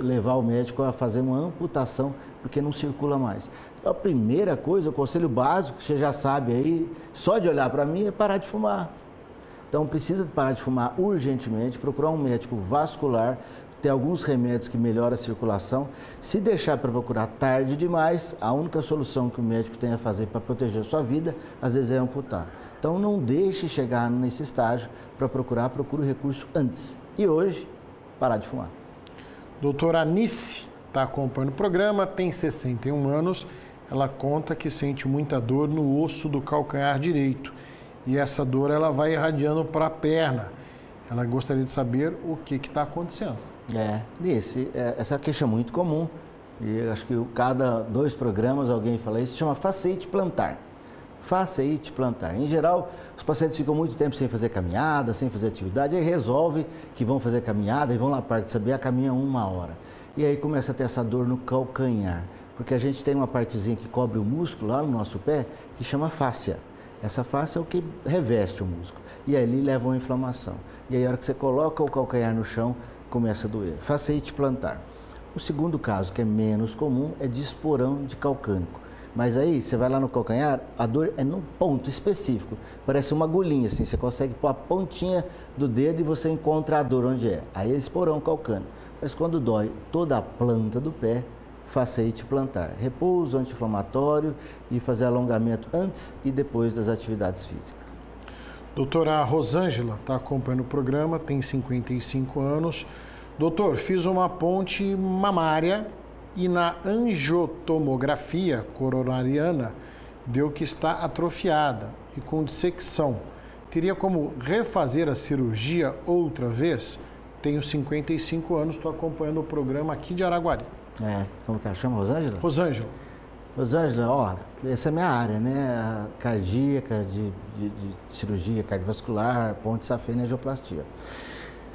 levar o médico a fazer uma amputação, porque não circula mais. Então, a primeira coisa, o conselho básico, você já sabe aí, só de olhar para mim, é parar de fumar. Então, precisa parar de fumar urgentemente, procurar um médico vascular. Tem alguns remédios que melhoram a circulação. Se deixar para procurar tarde demais, a única solução que o médico tem a fazer para proteger a sua vida, às vezes é amputar. Então não deixe chegar nesse estágio para procurar, procure o recurso antes. E hoje, parar de fumar. Doutora Anice está acompanhando o programa, tem 61 anos. Ela conta que sente muita dor no osso do calcanhar direito. E essa dor ela vai irradiando para a perna. Ela gostaria de saber o que está acontecendo. Essa queixa é muito comum, e acho que cada 2 programas alguém fala isso, chama fasciite plantar. Fasciite plantar. Em geral, os pacientes ficam muito tempo sem fazer caminhada, sem fazer atividade, aí resolve que vão fazer caminhada e vão lá para saber, caminham 1 hora. E aí começa a ter essa dor no calcanhar, porque a gente tem uma partezinha que cobre o músculo lá no nosso pé, que chama fáscia. Essa fáscia é o que reveste o músculo, e ali leva uma inflamação. E aí a hora que você coloca o calcanhar no chão, começa a doer. Fasciite plantar. O segundo caso, que é menos comum, é de esporão de calcânico. Mas aí, você vai lá no calcanhar, a dor é num ponto específico. Parece uma agulhinha, assim, você consegue pôr a pontinha do dedo e você encontra a dor onde é. Aí é esporão calcânico. Mas quando dói toda a planta do pé, fasciite plantar. Repouso anti-inflamatório e fazer alongamento antes e depois das atividades físicas. Doutora Rosângela está acompanhando o programa, tem 55 anos. Doutor, fiz uma ponte mamária e na angiotomografia coronariana deu que está atrofiada e com dissecção. Teria como refazer a cirurgia outra vez? Tenho 55 anos, estou acompanhando o programa aqui de Araguari. Como que ela chama? Rosângela? Rosângela. Rosângela, essa é a minha área, né? A cardíaca, de cirurgia cardiovascular, ponte safena e angioplastia.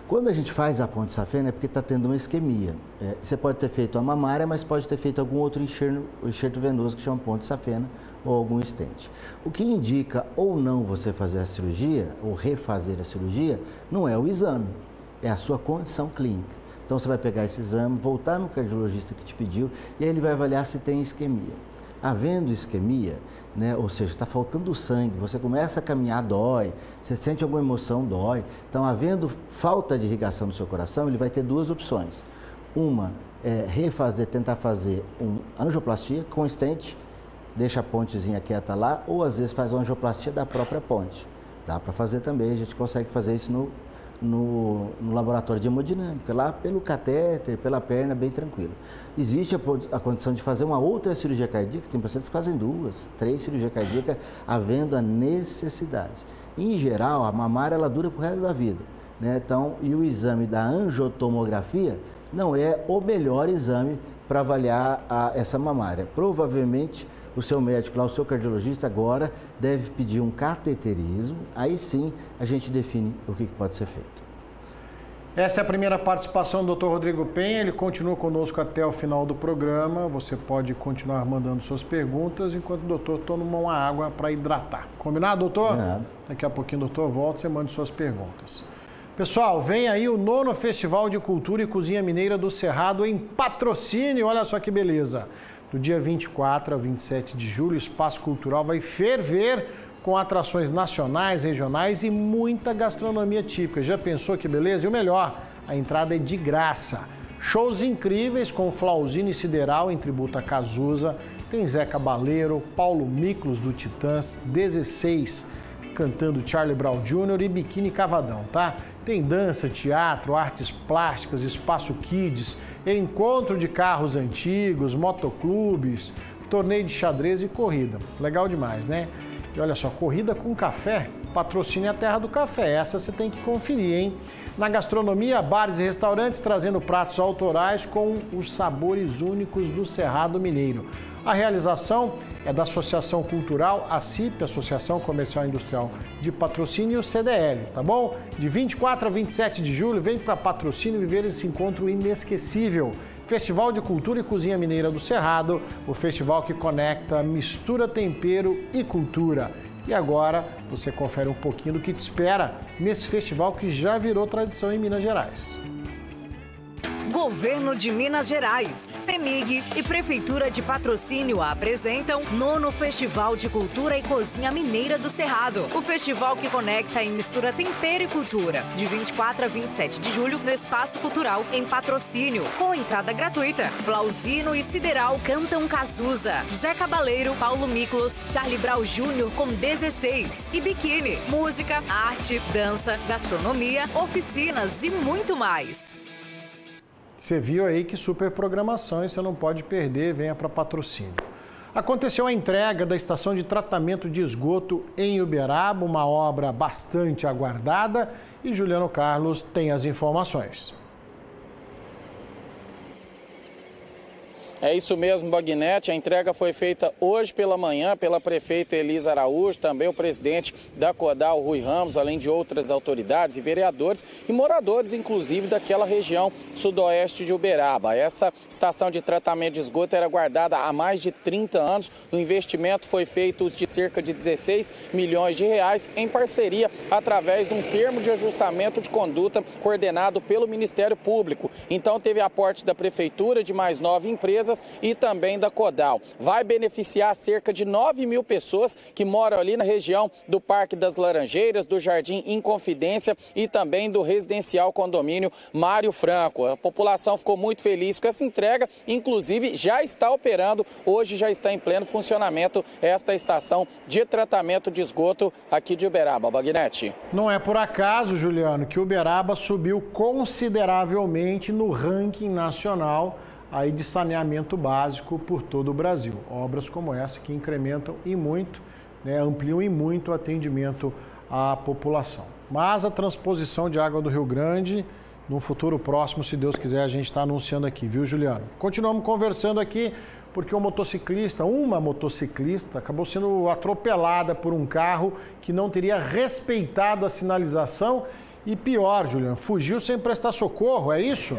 Quando a gente faz a ponte safena é porque está tendo uma isquemia. Você pode ter feito a mamária, mas pode ter feito algum outro enxerto venoso que chama ponte safena ou algum estente. O que indica ou não você fazer a cirurgia, ou refazer a cirurgia, não é o exame, é a sua condição clínica. Então você vai pegar esse exame, voltar no cardiologista que te pediu e aí ele vai avaliar se tem isquemia. Havendo isquemia, né, ou seja, está faltando sangue, você começa a caminhar, dói, você sente alguma emoção, dói. Então, havendo falta de irrigação no seu coração, ele vai ter 2 opções. Uma é tentar fazer uma angioplastia com estente, deixa a pontezinha quieta lá, ou às vezes faz uma angioplastia da própria ponte. Dá para fazer também, a gente consegue fazer isso no laboratório de hemodinâmica, lá pelo catéter, pela perna, bem tranquilo. Existe a condição de fazer uma outra cirurgia cardíaca, tem pacientes que fazem 2, 3 cirurgias cardíacas, havendo a necessidade. Em geral, a mamária ela dura pro resto da vida, né? Então, e o exame da angiotomografia não é o melhor exame para avaliar essa mamária. Provavelmente, o seu médico lá, o seu cardiologista agora deve pedir um cateterismo, aí sim a gente define o que pode ser feito. Essa é a primeira participação do Dr. Rodrigo Penha, ele continua conosco até o final do programa, você pode continuar mandando suas perguntas enquanto o doutor toma uma água para hidratar. Combinado, doutor? Combinado. Daqui a pouquinho o doutor volta, você manda suas perguntas. Pessoal, vem aí o 9º Festival de Cultura e Cozinha Mineira do Cerrado em Patrocínio, olha só que beleza. Do dia 24 a 27 de julho, o Espaço Cultural vai ferver com atrações nacionais, regionais e muita gastronomia típica. Já pensou que beleza? E o melhor, a entrada é de graça. Shows incríveis com Flauzino e Sideral em tributo a Cazuza. tem Zé Cabaleiro, Paulo Miklos do Titãs, 16 cantando Charlie Brown Jr. e Biquíni Cavadão, tá? Tem dança, teatro, artes plásticas, espaço kids, encontro de carros antigos, motoclubes, torneio de xadrez e corrida. Legal demais, né? E olha só, corrida com café, patrocínio a Terra do Café, essa você tem que conferir, hein? Na gastronomia, bares e restaurantes trazendo pratos autorais com os sabores únicos do Cerrado Mineiro. A realização é da Associação Cultural, a CIP, Associação Comercial e Industrial de Patrocínio, e o CDL, tá bom? De 24 a 27 de julho, vem para Patrocínio viver esse encontro inesquecível. Festival de Cultura e Cozinha Mineira do Cerrado, o festival que conecta mistura, tempero e cultura. E agora você confere um pouquinho do que te espera nesse festival que já virou tradição em Minas Gerais. Governo de Minas Gerais, CEMIG e Prefeitura de Patrocínio apresentam 9º Festival de Cultura e Cozinha Mineira do Cerrado. O festival que conecta e mistura tempero e cultura, de 24 a 27 de julho, no Espaço Cultural, em Patrocínio, com entrada gratuita. Flauzino e Sideral cantam Cazuza, Zé Cabaleiro, Paulo Miklos, Charlie Brown Jr. com 16 e Biquíni, música, arte, dança, gastronomia, oficinas e muito mais. Você viu aí que super programação e você não pode perder, venha para Patrocínio. Aconteceu a entrega da estação de tratamento de esgoto em Uberaba, uma obra bastante aguardada, e Juliano Carlos tem as informações. É isso mesmo, Bagnete. A entrega foi feita hoje pela manhã pela prefeita Elisa Araújo, também o presidente da CODAL, Rui Ramos, além de outras autoridades e vereadores e moradores, inclusive, daquela região sudoeste de Uberaba. Essa estação de tratamento de esgoto era guardada há mais de 30 anos. O investimento foi feito de cerca de 16 milhões de reais em parceria através de um termo de ajustamento de conduta coordenado pelo Ministério Público. Então, teve aporte da prefeitura, de mais 9 empresas, e também da CODAL. Vai beneficiar cerca de 9 mil pessoas que moram ali na região do Parque das Laranjeiras, do Jardim Inconfidência e também do residencial condomínio Mário Franco. A população ficou muito feliz com essa entrega, inclusive já está operando, hoje já está em pleno funcionamento esta estação de tratamento de esgoto aqui de Uberaba. Bagnete. Não é por acaso, Juliano, que Uberaba subiu consideravelmente no ranking nacional aí de saneamento básico por todo o Brasil. Obras como essa que incrementam e muito, né, ampliam e muito o atendimento à população. Mas a transposição de água do Rio Grande, no futuro próximo, se Deus quiser, a gente está anunciando aqui, viu, Juliano? Continuamos conversando aqui porque uma motociclista, acabou sendo atropelada por um carro que não teria respeitado a sinalização e pior, Juliano, fugiu sem prestar socorro, é isso?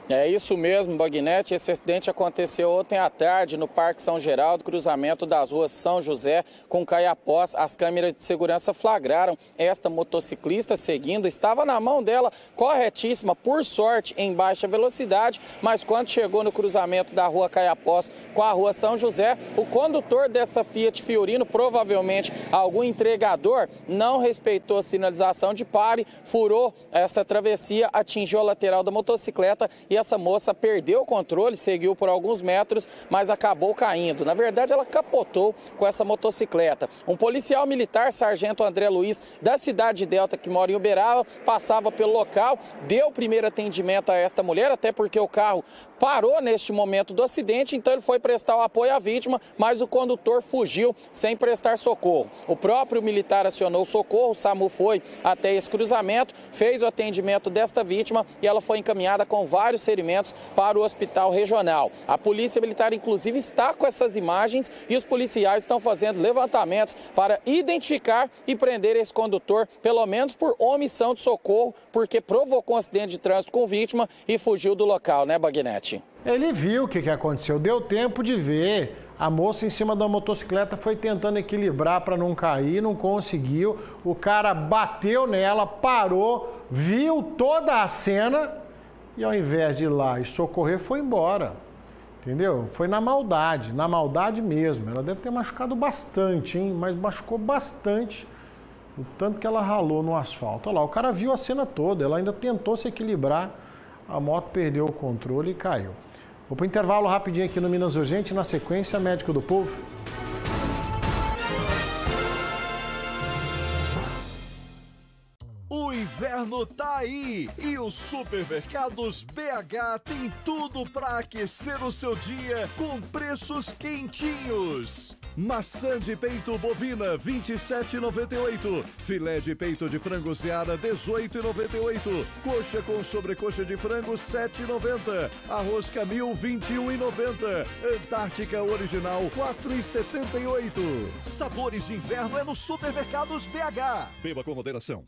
É isso mesmo, Bagnete. Esse acidente aconteceu ontem à tarde no Parque São Geraldo, cruzamento das ruas São José com Caiapós. As câmeras de segurança flagraram esta motociclista seguindo. Estava na mão dela, corretíssima, por sorte, em baixa velocidade, mas quando chegou no cruzamento da rua Caiapós com a rua São José, o condutor dessa Fiat Fiorino, provavelmente algum entregador, não respeitou a sinalização de pare, furou essa travessia, atingiu a lateral da motocicleta e essa moça perdeu o controle, seguiu por alguns metros, mas acabou caindo. Na verdade, ela capotou com essa motocicleta. Um policial militar, sargento André Luiz, da cidade de Delta, que mora em Uberaba, passava pelo local, deu primeiro atendimento a esta mulher, até porque o carro parou neste momento do acidente, então ele foi prestar o apoio à vítima, mas o condutor fugiu sem prestar socorro. O próprio militar acionou o socorro, o SAMU foi até esse cruzamento, fez o atendimento desta vítima e ela foi encaminhada com vários ferimentos para o hospital regional. A polícia militar, inclusive, está com essas imagens e os policiais estão fazendo levantamentos para identificar e prender esse condutor, pelo menos por omissão de socorro, porque provocou um acidente de trânsito com vítima e fugiu do local, né, Bagnete? Ele viu o que aconteceu, deu tempo de ver. A moça em cima da motocicleta foi tentando equilibrar para não cair, não conseguiu. O cara bateu nela, parou, viu toda a cena e ao invés de ir lá e socorrer, foi embora. Entendeu? Foi na maldade mesmo. Ela deve ter machucado bastante, hein? Mas machucou bastante o tanto que ela ralou no asfalto. Olha lá, o cara viu a cena toda, ela ainda tentou se equilibrar, a moto perdeu o controle e caiu. Vou para o intervalo rapidinho aqui no Minas Urgente, na sequência, Médico do Povo. O inverno tá aí e os supermercados BH tem tudo para aquecer o seu dia com preços quentinhos. Maçã de peito bovina, R$ 27,98. Filé de peito de frango Seara, R$ 18,98. Coxa com sobrecoxa de frango, R$ 7,90. Arroz Camil, R$ 21,90. Antártica original, R$ 4,78. Sabores de inverno é no Supermercados BH. Beba com moderação.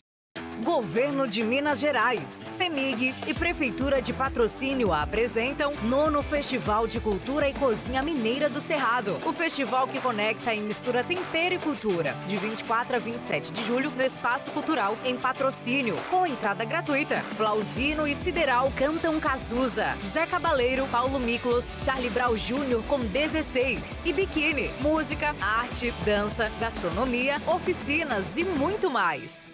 Governo de Minas Gerais, CEMIG e Prefeitura de Patrocínio apresentam 9º Festival de Cultura e Cozinha Mineira do Cerrado. O festival que conecta e mistura tempero e cultura, de 24 a 27 de julho, no Espaço Cultural, em Patrocínio, com entrada gratuita. Flauzino e Sideral cantam Cazuza. Zé Cabaleiro, Paulo Miklos, Charlie Brown Jr. com 16. E Biquíni, música, arte, dança, gastronomia, oficinas e muito mais.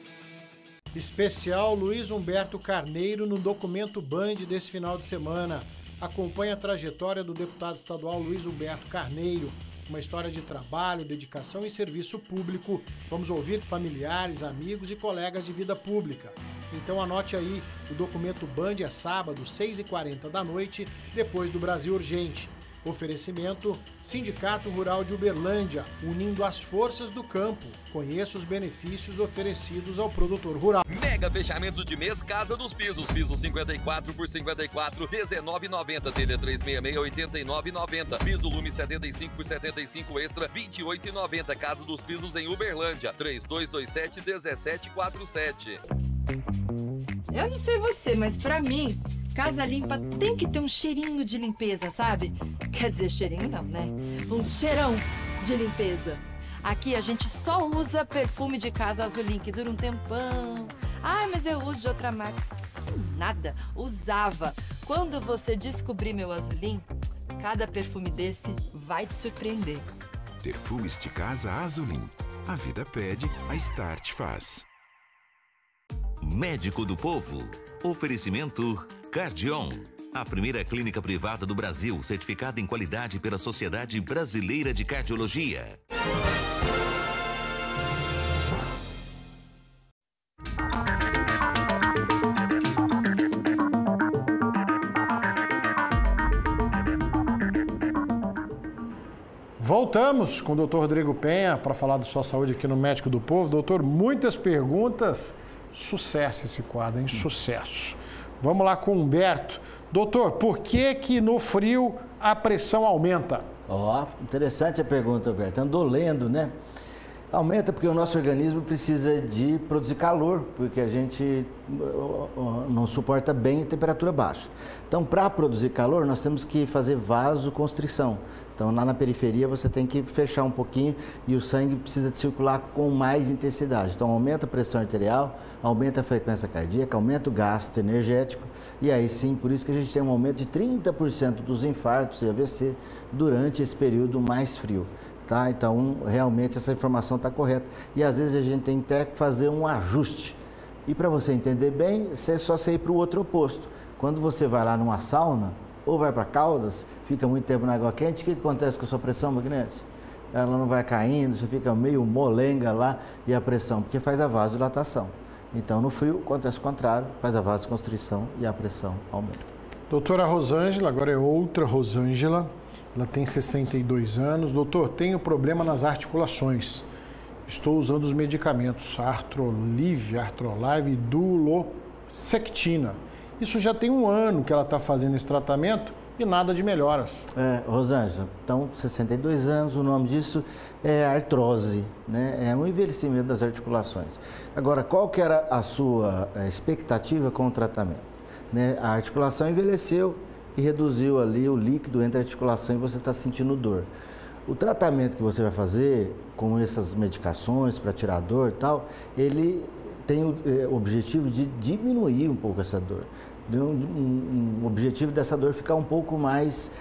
Especial Luiz Humberto Carneiro no Documento Band desse final de semana. Acompanhe a trajetória do deputado estadual Luiz Humberto Carneiro. Uma história de trabalho, dedicação e serviço público. Vamos ouvir familiares, amigos e colegas de vida pública. Então anote aí, o Documento Band é sábado, 6h40 da noite, depois do Brasil Urgente. Oferecimento Sindicato Rural de Uberlândia, unindo as forças do campo. Conheça os benefícios oferecidos ao produtor rural. Mega fechamento de mês Casa dos Pisos. Piso 54 por 54, R$19,90. Telha 366, R$89,90. Piso Lume 75 por 75 extra, R$28,90. Casa dos Pisos em Uberlândia, 3227-1747. Eu não sei você, mas pra mim, casa limpa tem que ter um cheirinho de limpeza, sabe? Quer dizer, cheirinho não, né? Um cheirão de limpeza. Aqui a gente só usa perfume de casa Azulim, que dura um tempão. Ah, mas eu uso de outra marca. Nada, usava. Quando você descobrir meu Azulim, cada perfume desse vai te surpreender. Perfumes de casa Azulim. A vida pede, a Start faz. Médico do Povo. Oferecimento Cardion, a primeira clínica privada do Brasil, certificada em qualidade pela Sociedade Brasileira de Cardiologia. Voltamos com o doutor Rodrigo Penha para falar da sua saúde aqui no Médico do Povo. Doutor, muitas perguntas. Sucesso esse quadro, hein? Sucesso. Vamos lá com o Humberto. Doutor, por que no frio a pressão aumenta? Interessante a pergunta, Humberto. Andou lendo, né? Aumenta porque o nosso organismo precisa de produzir calor, porque a gente não suporta bem a temperatura baixa. Então, para produzir calor, nós temos que fazer vasoconstrição. Então, lá na periferia, você tem que fechar um pouquinho e o sangue precisa de circular com mais intensidade. Então, aumenta a pressão arterial, aumenta a frequência cardíaca, aumenta o gasto energético. E aí sim, por isso que a gente tem um aumento de 30% dos infartos e AVC durante esse período mais frio. Tá? Então, realmente, essa informação está correta. E às vezes a gente tem até que fazer um ajuste. E para você entender bem, é só você ir para o outro oposto. Quando você vai lá numa sauna, ou vai para Caldas, fica muito tempo na água quente, o que acontece com a sua pressão magnética? Ela não vai caindo, você fica meio molenga lá, e a pressão, porque faz a vasodilatação. Então, no frio, acontece o contrário, faz a vasoconstrição e a pressão aumenta. Doutora Rosângela, agora é outra Rosângela, ela tem 62 anos. Doutor, tenho problema nas articulações. Estou usando os medicamentos Artrolive e Dulocectina. Isso já tem um ano que ela está fazendo esse tratamento e nada de melhoras. Rosângela, então 62 anos, o nome disso é artrose, né? É um envelhecimento das articulações. Agora, qual que era a sua expectativa com o tratamento? Né? A articulação envelheceu e reduziu ali o líquido entre a articulação e você está sentindo dor. O tratamento que você vai fazer, com essas medicações para tirar a dor e tal, ele tem o objetivo de diminuir um pouco essa dor. O objetivo dessa dor ficar um pouco mais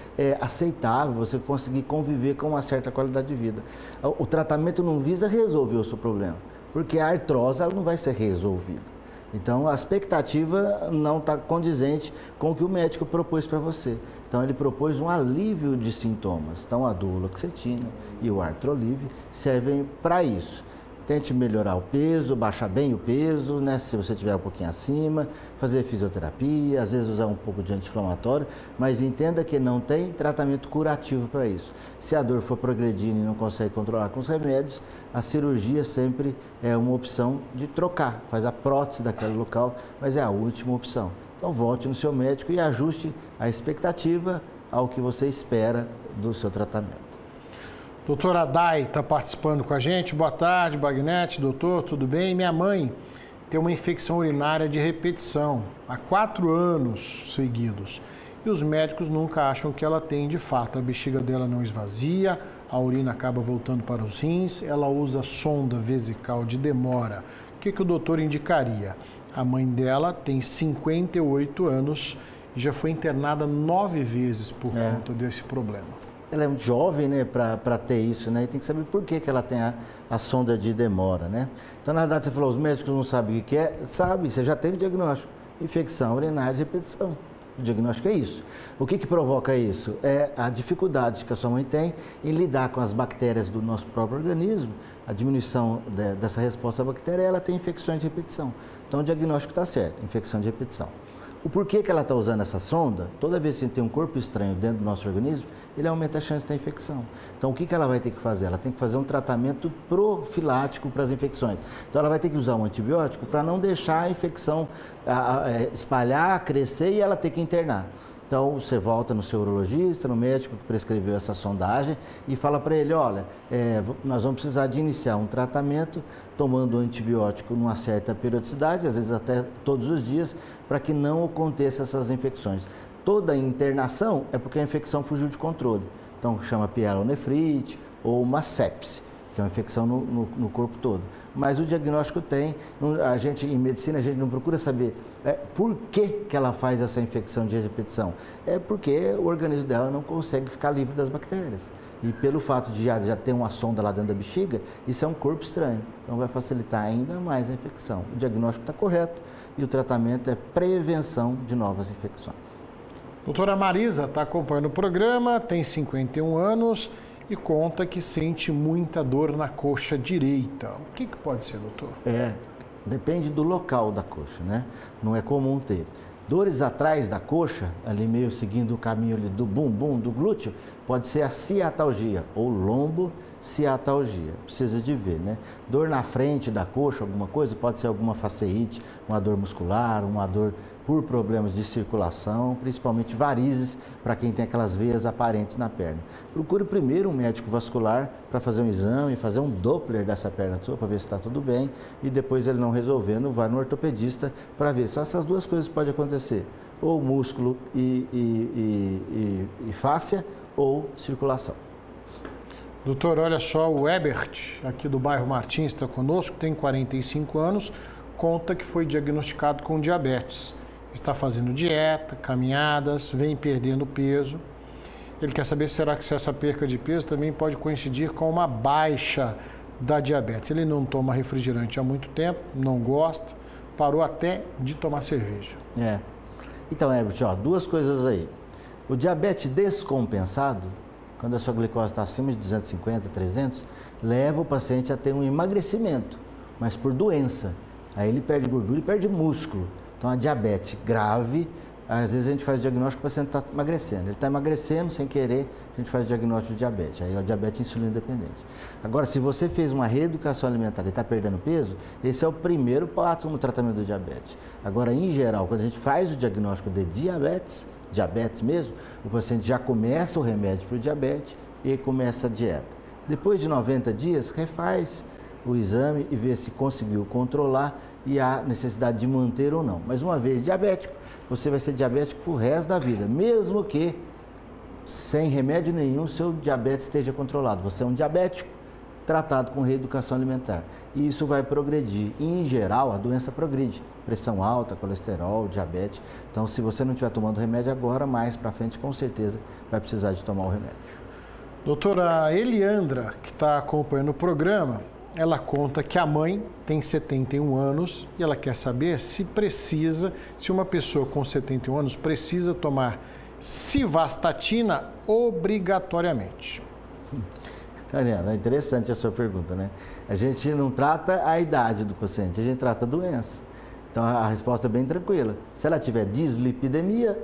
aceitável, você conseguir conviver com uma certa qualidade de vida. O tratamento não visa resolver o seu problema, porque a artrose ela não vai ser resolvida. Então, a expectativa não está condizente com o que o médico propôs para você. Então, ele propôs um alívio de sintomas. Então, a duloxetina e o Artrolive servem para isso. Tente melhorar o peso, baixar bem o peso, né? Se você tiver um pouquinho acima, fazer fisioterapia, às vezes usar um pouco de anti-inflamatório, mas entenda que não tem tratamento curativo para isso. Se a dor for progredindo e não consegue controlar com os remédios, a cirurgia sempre é uma opção de trocar, faz a prótese daquele local, mas é a última opção. Então volte no seu médico e ajuste a expectativa ao que você espera do seu tratamento. Doutora Day está participando com a gente. Boa tarde, Bagnete, doutor, tudo bem? Minha mãe tem uma infecção urinária de repetição há 4 anos seguidos e os médicos nunca acham que ela tem de fato. A bexiga dela não esvazia, a urina acaba voltando para os rins, ela usa sonda vesical de demora. O que o doutor indicaria? A mãe dela tem 58 anos e já foi internada 9 vezes por conta desse problema. Ela é muito jovem, né, para ter isso, né, e tem que saber por que ela tem a sonda de demora, né. Então, na verdade, você falou, os médicos não sabem o que é, sabe, você já teve o diagnóstico, infecção urinária de repetição. O diagnóstico é isso. O que provoca isso? É a dificuldade que a sua mãe tem em lidar com as bactérias do nosso próprio organismo, a diminuição dessa resposta à bactéria, ela tem infecções de repetição. Então, o diagnóstico está certo, infecção de repetição. O porquê que ela está usando essa sonda, toda vez que a gente tem um corpo estranho dentro do nosso organismo, ele aumenta a chance de ter infecção. Então, o que ela vai ter que fazer? Ela tem que fazer um tratamento profilático para as infecções. Então, ela vai ter que usar um antibiótico para não deixar a infecção espalhar, crescer e ela ter que internar. Então, você volta no seu urologista, no médico que prescreveu essa sondagem e fala para ele, olha, nós vamos precisar de iniciar um tratamento tomando antibiótico numa certa periodicidade, às vezes até todos os dias, para que não aconteça essas infecções. Toda internação é porque a infecção fugiu de controle. Então, chama pielonefrite ou uma sepse, que é uma infecção no corpo todo. Mas o diagnóstico tem, a gente em medicina, a gente não procura saber por que ela faz essa infecção de repetição. É porque o organismo dela não consegue ficar livre das bactérias. E pelo fato de já ter uma sonda lá dentro da bexiga, isso é um corpo estranho. Então vai facilitar ainda mais a infecção. O diagnóstico está correto e o tratamento é prevenção de novas infecções. Doutora Marisa está acompanhando o programa, tem 51 anos e conta que sente muita dor na coxa direita. O que pode ser, doutor? Depende do local da coxa, né? Não é comum ter. Dores atrás da coxa, ali meio seguindo o caminho ali do bumbum, do glúteo, pode ser a ciatalgia ou lombociatalgia. Precisa de ver, né? Dor na frente da coxa, alguma coisa, pode ser alguma faceite, uma dor muscular, uma dor por problemas de circulação, principalmente varizes, para quem tem aquelas veias aparentes na perna. Procure primeiro um médico vascular para fazer um exame, fazer um Doppler dessa perna sua, para ver se está tudo bem, e depois ele não resolvendo, vai no ortopedista para ver. Só essas duas coisas podem acontecer, ou músculo e fáscia, ou circulação. Doutor, olha só, o Ebert, aqui do bairro Martins, está conosco, tem 45 anos, conta que foi diagnosticado com diabetes. Está fazendo dieta, caminhadas, vem perdendo peso. Ele quer saber se essa perca de peso também pode coincidir com uma baixa da diabetes. Ele não toma refrigerante há muito tempo, não gosta, parou até de tomar cerveja. Então, Herbert, duas coisas aí. O diabetes descompensado, quando a sua glicose está acima de 250, 300, leva o paciente a ter um emagrecimento, mas por doença. Aí ele perde gordura e perde músculo. Então, a diabetes grave, às vezes a gente faz o diagnóstico que o paciente está emagrecendo. Ele está emagrecendo sem querer, a gente faz o diagnóstico de diabetes. Aí é o diabetes insulino dependente. Agora, se você fez uma reeducação alimentar e está perdendo peso, esse é o primeiro passo no tratamento do diabetes. Agora, em geral, quando a gente faz o diagnóstico de diabetes mesmo, o paciente já começa o remédio para o diabetes e começa a dieta. Depois de 90 dias, refaz o exame e vê se conseguiu controlar e há necessidade de manter ou não. Mas uma vez diabético, você vai ser diabético pro resto da vida, mesmo que sem remédio nenhum seu diabetes esteja controlado. Você é um diabético tratado com reeducação alimentar. E isso vai progredir. E, em geral, a doença progride. Pressão alta, colesterol, diabetes. Então, se você não estiver tomando remédio agora, mais para frente, com certeza, vai precisar de tomar o remédio. Doutora Eliandra, que está acompanhando o programa, ela conta que a mãe tem 71 anos e ela quer saber se uma pessoa com 71 anos precisa tomar civastatina obrigatoriamente. Ariana, é interessante a sua pergunta, né? A gente não trata a idade do paciente, a gente trata a doença. Então a resposta é bem tranquila. Se ela tiver dislipidemia,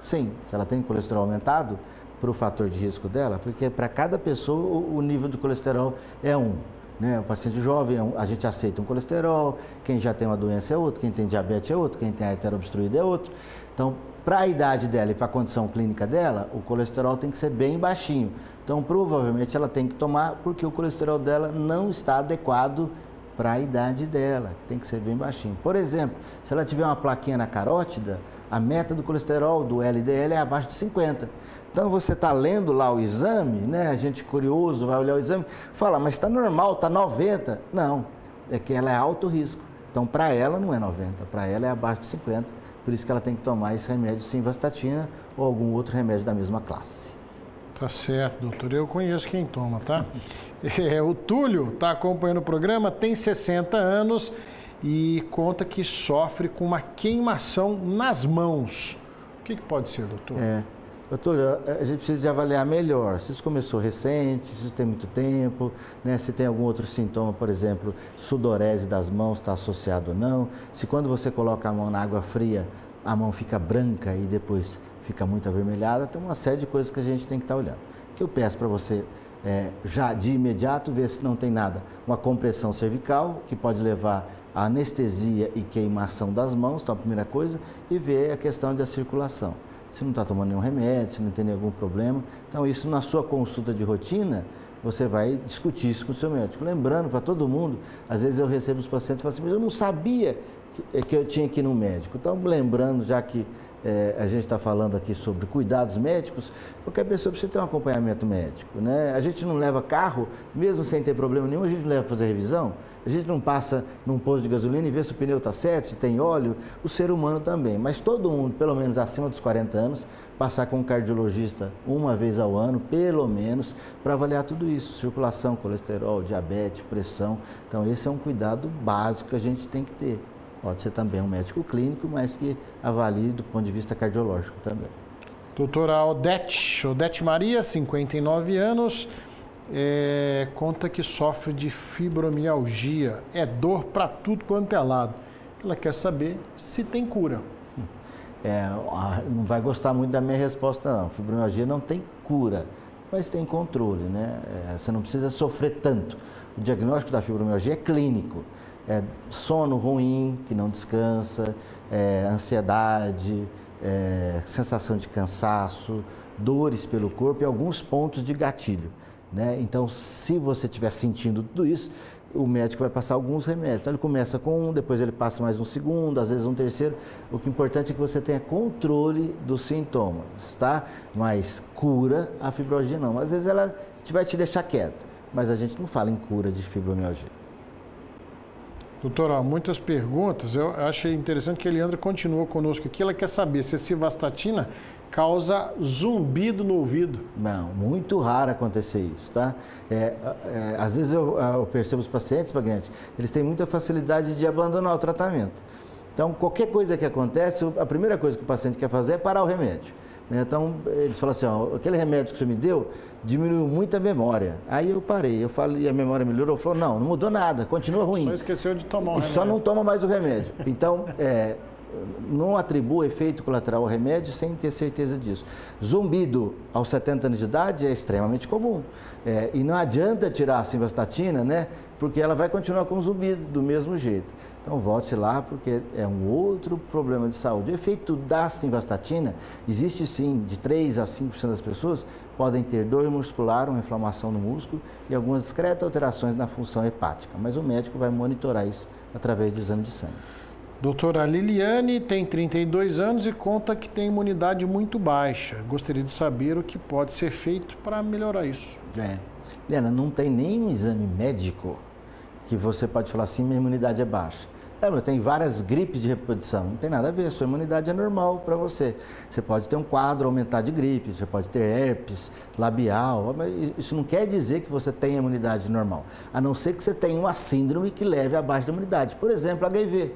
sim. Se ela tem colesterol aumentado, para o fator de risco dela, porque para cada pessoa o nível de colesterol é um. Né? O paciente jovem, a gente aceita um colesterol, quem já tem uma doença é outro, quem tem diabetes é outro, quem tem artéria obstruída é outro. Então, para a idade dela e para a condição clínica dela, o colesterol tem que ser bem baixinho. Então, provavelmente ela tem que tomar porque o colesterol dela não está adequado para a idade dela, tem que ser bem baixinho. Por exemplo, se ela tiver uma plaquinha na carótida, a meta do colesterol, do LDL, é abaixo de 50. Então, você está lendo lá o exame, né? A gente curioso vai olhar o exame, fala, mas está normal, está 90. Não, é que ela é alto risco. Então, para ela não é 90, para ela é abaixo de 50. Por isso que ela tem que tomar esse remédio simvastatina ou algum outro remédio da mesma classe. Tá certo, doutor. Eu conheço quem toma, tá? O Túlio está acompanhando o programa, tem 60 anos e conta que sofre com uma queimação nas mãos. O que pode ser, doutor? Doutor, a gente precisa de avaliar melhor se isso começou recente, se isso tem muito tempo, né? Se tem algum outro sintoma, por exemplo, sudorese das mãos está associado ou não, se quando você coloca a mão na água fria, a mão fica branca e depois fica muito avermelhada, tem uma série de coisas que a gente tem que estar olhando. O que eu peço para você já de imediato ver se não tem nada, uma compressão cervical, que pode levar a anestesia e queimação das mãos, então a primeira coisa, e ver a questão da circulação. Se não está tomando nenhum remédio, se não tem nenhum problema. Então, isso na sua consulta de rotina, você vai discutir isso com o seu médico. Lembrando para todo mundo, às vezes eu recebo os pacientes e falo assim, mas eu não sabia que eu tinha que ir no médico. Então, lembrando, já que a gente está falando aqui sobre cuidados médicos, qualquer pessoa precisa ter um acompanhamento médico, né? A gente não leva carro, mesmo sem ter problema nenhum, a gente não leva para fazer revisão, a gente não passa num posto de gasolina e vê se o pneu está certo, se tem óleo, o ser humano também. Mas todo mundo, pelo menos acima dos 40 anos, passar com um cardiologista uma vez ao ano, pelo menos, para avaliar tudo isso, circulação, colesterol, diabetes, pressão. Então esse é um cuidado básico que a gente tem que ter. Pode ser também um médico clínico, mas que avalie do ponto de vista cardiológico também. Doutora Odete Maria, 59 anos, conta que sofre de fibromialgia. É dor para tudo quanto é lado. Ela quer saber se tem cura. Não vai gostar muito da minha resposta, não. Fibromialgia não tem cura, mas tem controle, né? Você não precisa sofrer tanto. O diagnóstico da fibromialgia é clínico. Sono ruim, que não descansa, ansiedade, sensação de cansaço, dores pelo corpo e alguns pontos de gatilho, né? Então, se você estiver sentindo tudo isso, o médico vai passar alguns remédios. Então, ele começa com um, depois ele passa mais um segundo, às vezes um terceiro. O que é importante é que você tenha controle dos sintomas, tá? Mas cura a fibromialgia não. Às vezes ela vai te deixar quieto, mas a gente não fala em cura de fibromialgia. Doutora, muitas perguntas. Eu achei interessante que a Eliandra continuou conosco aqui. Ela quer saber se a civastatina causa zumbido no ouvido. Não, muito raro acontecer isso, tá? Às vezes eu percebo os pacientes, Paganete, eles têm muita facilidade de abandonar o tratamento. Então, qualquer coisa que acontece, a primeira coisa que o paciente quer fazer é parar o remédio. Então, eles falam assim, aquele remédio que você me deu diminuiu muito a memória. Aí eu parei, eu falei, e a memória melhorou? Falou, não mudou nada, continua ruim. Só esqueceu de tomar o remédio. Só não toma mais o remédio. Então, não atribua efeito colateral ao remédio sem ter certeza disso. Zumbido aos 70 anos de idade é extremamente comum. E não adianta tirar a simvastatina, né? Porque ela vai continuar com zumbido do mesmo jeito. Então volte lá, porque é um outro problema de saúde. O efeito da simvastatina existe sim, de 3 a 5% das pessoas podem ter dor muscular, uma inflamação no músculo e algumas discretas alterações na função hepática. Mas o médico vai monitorar isso através de exame de sangue. Doutora Liliane tem 32 anos e conta que tem imunidade muito baixa. Gostaria de saber o que pode ser feito para melhorar isso. Liana, não tem nenhum exame médico que você pode falar assim, minha imunidade é baixa. Mas tem várias gripes de reprodução, não tem nada a ver, a sua imunidade é normal para você. Você pode ter um quadro aumentar de gripe, você pode ter herpes labial, mas isso não quer dizer que você tenha imunidade normal, a não ser que você tenha uma síndrome que leve à baixa da imunidade. Por exemplo, HIV.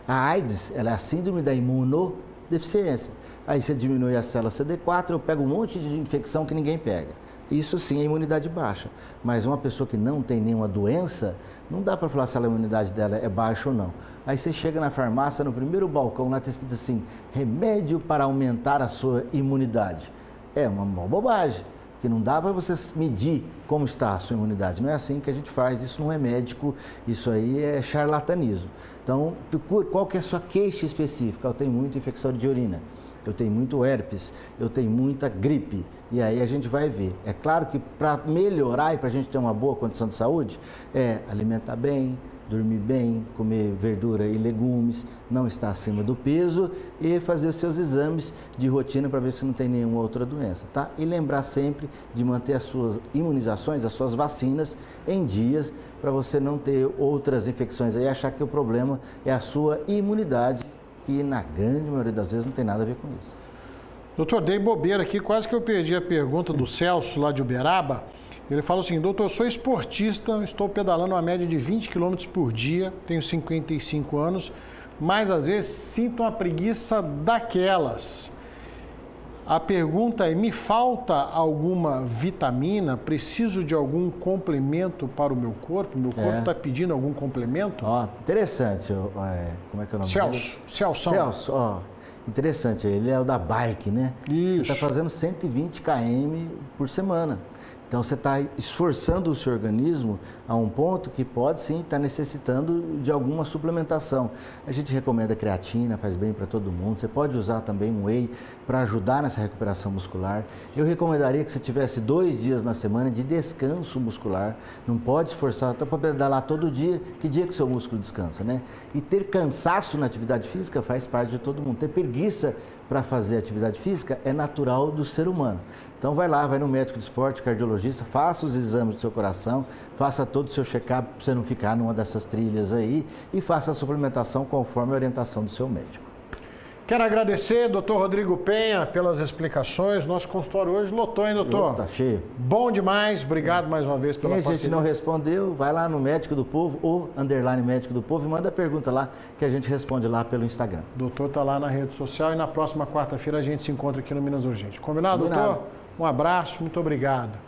A AIDS, ela é a síndrome da imunodeficiência. Aí você diminui a célula CD4, eu pego um monte de infecção que ninguém pega. Isso sim é imunidade baixa. Mas uma pessoa que não tem nenhuma doença, não dá para falar se a imunidade dela é baixa ou não. Aí você chega na farmácia, no primeiro balcão, lá está escrito assim, remédio para aumentar a sua imunidade. É uma bobagem, porque não dá para você medir como está a sua imunidade. Não é assim que a gente faz, isso não é médico, isso aí é charlatanismo. Então, procure qual que é a sua queixa específica. Eu tenho muita infecção de urina, eu tenho muito herpes, eu tenho muita gripe, e aí a gente vai ver. É claro que para melhorar e para a gente ter uma boa condição de saúde, é alimentar bem, dormir bem, comer verdura e legumes, não estar acima do peso e fazer os seus exames de rotina para ver se não tem nenhuma outra doença, tá? E lembrar sempre de manter as suas imunizações, as suas vacinas em dias, para você não ter outras infecções aí, achar que o problema é a sua imunidade, que na grande maioria das vezes não tem nada a ver com isso. Doutor, dei bobeira aqui, quase que eu perdi a pergunta do Celso, lá de Uberaba. Ele fala assim, doutor, sou esportista, estou pedalando uma média de 20 km por dia, tenho 55 anos, mas às vezes sinto uma preguiça daquelas. A pergunta é, me falta alguma vitamina? Preciso de algum complemento para o meu corpo? Meu corpo está pedindo algum complemento? Ó, interessante. Como é que é o nome Celso. dele? Celso, ó. Interessante, ele é o da bike, né? Isso. Você está fazendo 120 km por semana. Então, você está esforçando o seu organismo a um ponto que pode, sim, estar necessitando de alguma suplementação. A gente recomenda creatina, faz bem para todo mundo. Você pode usar também um whey para ajudar nessa recuperação muscular. Eu recomendaria que você tivesse 2 dias na semana de descanso muscular. Não pode esforçar, até para pedalar todo dia. Que dia que o seu músculo descansa, né? E ter cansaço na atividade física faz parte de todo mundo. Ter preguiça para fazer atividade física é natural do ser humano. Então vai lá, vai no médico de esporte, cardiologista, faça os exames do seu coração, faça todo o seu check-up para você não ficar numa dessas trilhas aí e faça a suplementação conforme a orientação do seu médico. Quero agradecer, doutor Rodrigo Penha, pelas explicações. Nosso consultório hoje lotou, hein, doutor? Está cheio. Bom demais, obrigado mais uma vez pela parceria. Quem a gente não respondeu, vai lá no Médico do Povo ou _ Médico do Povo e manda a pergunta lá que a gente responde lá pelo Instagram. O doutor está lá na rede social e na próxima quarta-feira a gente se encontra aqui no Minas Urgente. Combinado, doutor? Um abraço, muito obrigado.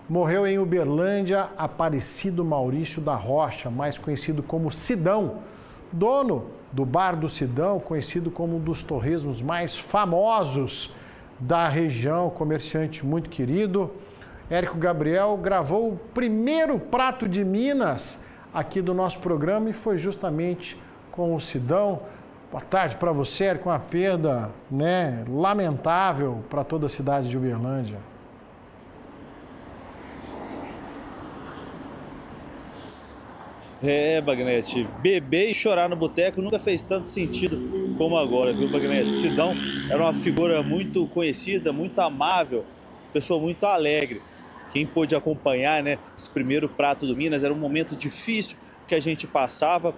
Morreu em Uberlândia Aparecido Maurício da Rocha, mais conhecido como Sidão, dono do Bar do Sidão, conhecido como um dos torresmos mais famosos da região, comerciante muito querido. Érico Gabriel gravou o primeiro prato de Minas aqui do nosso programa e foi justamente com o Sidão. Boa tarde para você, Érico, uma perda, né, lamentável para toda a cidade de Uberlândia. Bagnete, beber e chorar no boteco nunca fez tanto sentido como agora, viu, Bagnete? Sidão era uma figura muito conhecida, muito amável, pessoa muito alegre. Quem pôde acompanhar, né, esse primeiro prato do Minas, era um momento difícil que a gente passava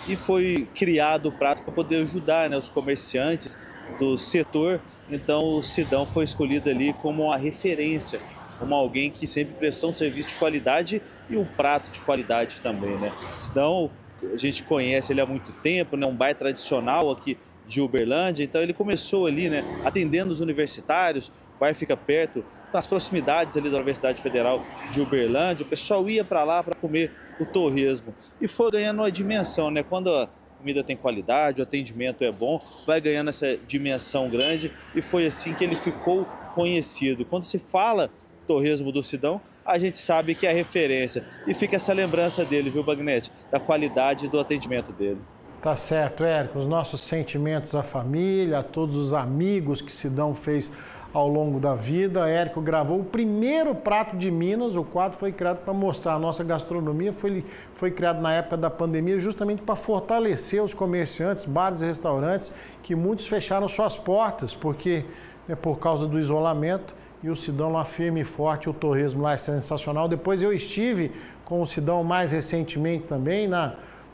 e foi criado o prato para poder ajudar, né, os comerciantes do setor. Então o Sidão foi escolhido ali como uma referência, como alguém que sempre prestou um serviço de qualidade e um prato de qualidade também, né? Sidão, a gente conhece ele há muito tempo, né? Um bar tradicional aqui de Uberlândia, então ele começou ali, né, atendendo os universitários. O bar fica perto, nas proximidades ali da Universidade Federal de Uberlândia, o pessoal ia para lá para comer o torresmo e foi ganhando uma dimensão, né? Quando a comida tem qualidade, o atendimento é bom, vai ganhando essa dimensão grande e foi assim que ele ficou conhecido. Quando se fala torresmo do Sidão, a gente sabe que é referência e fica essa lembrança dele, viu, Bagnete? Da qualidade do atendimento dele. Tá certo, Érico. Os nossos sentimentos à família, a todos os amigos que Sidão fez ao longo da vida. Érico gravou o primeiro prato de Minas. O quadro foi criado para mostrar a nossa gastronomia. Foi criado na época da pandemia justamente para fortalecer os comerciantes, bares e restaurantes, que muitos fecharam suas portas porque, né, por causa do isolamento. E o Sidão lá firme e forte, o torresmo lá é sensacional. Depois eu estive com o Sidão mais recentemente também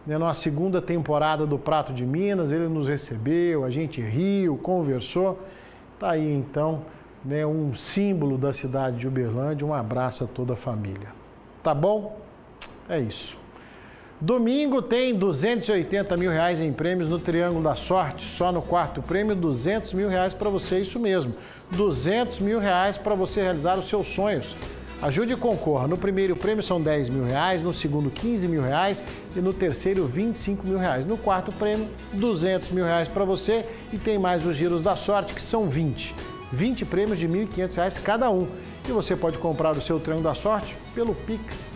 né, numa segunda temporada do Prato de Minas. Ele nos recebeu, a gente riu, conversou. Tá aí então, né, um símbolo da cidade de Uberlândia. Um abraço a toda a família. Tá bom? É isso. Domingo tem 280 mil reais em prêmios no Triângulo da Sorte. Só no quarto prêmio, 200 mil reais para você, isso mesmo. 200 mil reais para você realizar os seus sonhos. Ajude e concorra. No primeiro prêmio são 10 mil reais, no segundo 15 mil reais e no terceiro 25 mil reais. No quarto prêmio, 200 mil reais para você e tem mais os giros da sorte, que são 20. 20 prêmios de R$ 1.500 cada um. E você pode comprar o seu Triângulo da Sorte pelo Pix.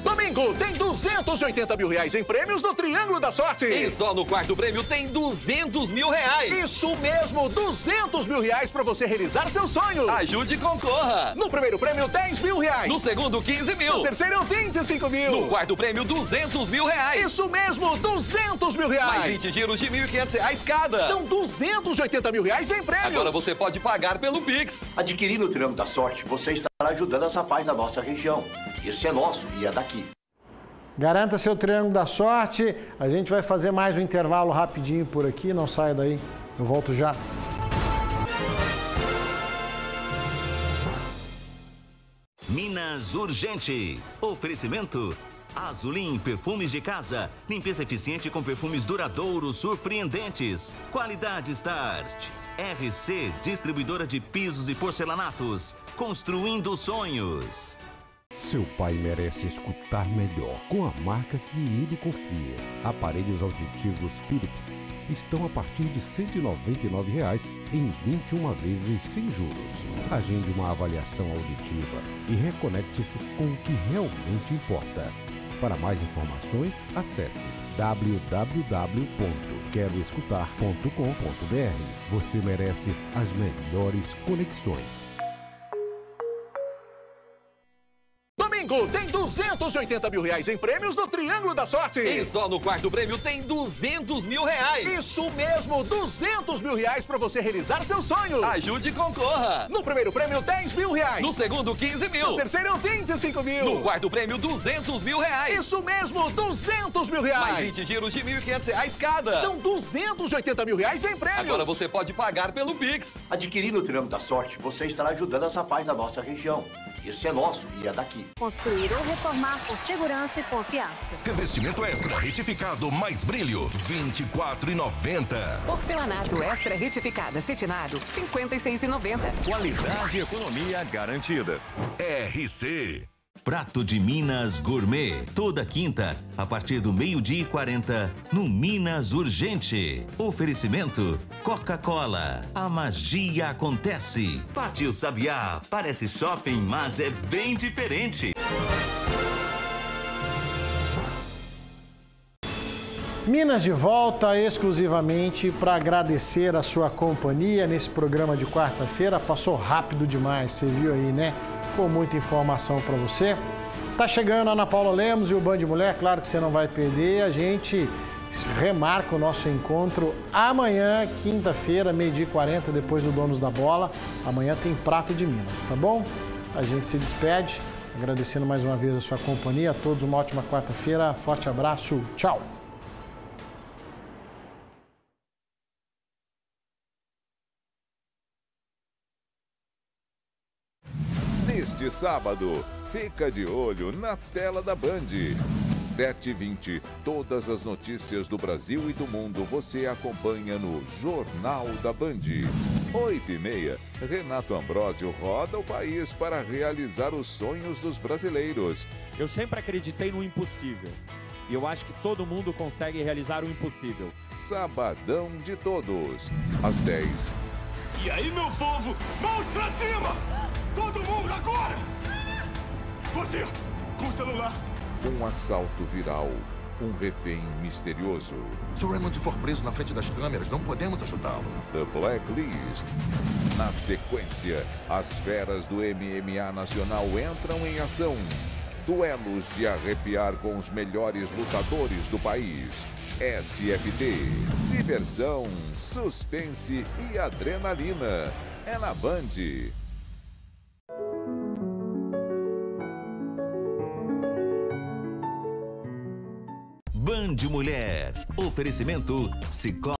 Domingo tem 280 mil reais em prêmios no Triângulo da Sorte. E só no quarto prêmio tem 200 mil reais. Isso mesmo, 200 mil reais para você realizar seus sonhos. Ajude e concorra. No primeiro prêmio, 10 mil reais. No segundo, 15 mil. No terceiro, 25 mil. No quarto prêmio, 200 mil reais. Isso mesmo, 200 mil reais. Mais 20 giros de R$ 1.500 cada. São 280 mil reais em prêmios. Agora você pode pagar pelo Pix. Adquirindo o Triângulo da Sorte, você estará ajudando essa paz da nossa região. Esse é nosso e é daqui. Garanta seu Triângulo da Sorte. A gente vai fazer mais um intervalo rapidinho por aqui. Não saia daí. Eu volto já. Minas Urgente. Oferecimento Azulim Perfumes de Casa. Limpeza eficiente com perfumes duradouros, surpreendentes. Qualidade Start. RC, distribuidora de pisos e porcelanatos. Construindo sonhos. Seu pai merece escutar melhor com a marca que ele confia. Aparelhos auditivos Philips estão a partir de R$ 199,00 em 21 vezes sem juros. Agende uma avaliação auditiva e reconecte-se com o que realmente importa. Para mais informações, acesse www.queroescutar.com.br. Você merece as melhores conexões. Domingo tem 280 mil reais em prêmios no Triângulo da Sorte. E só no quarto prêmio tem 200 mil reais. Isso mesmo, 200 mil reais para você realizar seus sonhos. Ajude e concorra. No primeiro prêmio, 10 mil reais. No segundo, 15 mil. No terceiro, 25 mil. No quarto prêmio, 200 mil reais. Isso mesmo, 200 mil reais. Mais 20 giros de R$ 1.500 cada. São 280 mil reais em prêmios. Agora você pode pagar pelo Pix. Adquirindo o Triângulo da Sorte, você estará ajudando essa paz da nossa região. Esse é nosso e é daqui. Construir ou reformar com segurança e confiança. Revestimento extra retificado mais brilho, R$ 24,90. Porcelanato extra retificado acetinado, R$ 56,90. Qualidade e economia garantidas. RC. Prato de Minas Gourmet. Toda quinta, a partir do 12h40, no Minas Urgente. Oferecimento Coca-Cola. A magia acontece. Pátio Sabiá. Parece shopping, mas é bem diferente. Minas de volta exclusivamente para agradecer a sua companhia nesse programa de quarta-feira. Passou rápido demais, você viu aí, né? Com muita informação para você. Tá chegando a Ana Paula Lemos e o Band Mulher, claro que você não vai perder. A gente remarca o nosso encontro amanhã, quinta-feira, 12h40, depois do Donos da Bola. Amanhã tem Prato de Minas, tá bom? A gente se despede, agradecendo mais uma vez a sua companhia. A todos uma ótima quarta-feira. Forte abraço, tchau! Neste sábado, fica de olho na tela da Band. 7h20, todas as notícias do Brasil e do mundo você acompanha no Jornal da Band. 8h30, Renato Ambrósio roda o país para realizar os sonhos dos brasileiros. Eu sempre acreditei no impossível. E eu acho que todo mundo consegue realizar o impossível. Sabadão de Todos, às 10h. E aí, meu povo, mãos pra cima! Todo mundo agora! Você, com o celular. Um assalto viral, um refém misterioso. Se o Raymond for preso na frente das câmeras, não podemos ajudá-lo. The Blacklist. Na sequência, as feras do MMA nacional entram em ação. Duelos de arrepiar com os melhores lutadores do país. SFT. Diversão, suspense e adrenalina. É na Band. Band Mulher. Oferecimento Cicobi.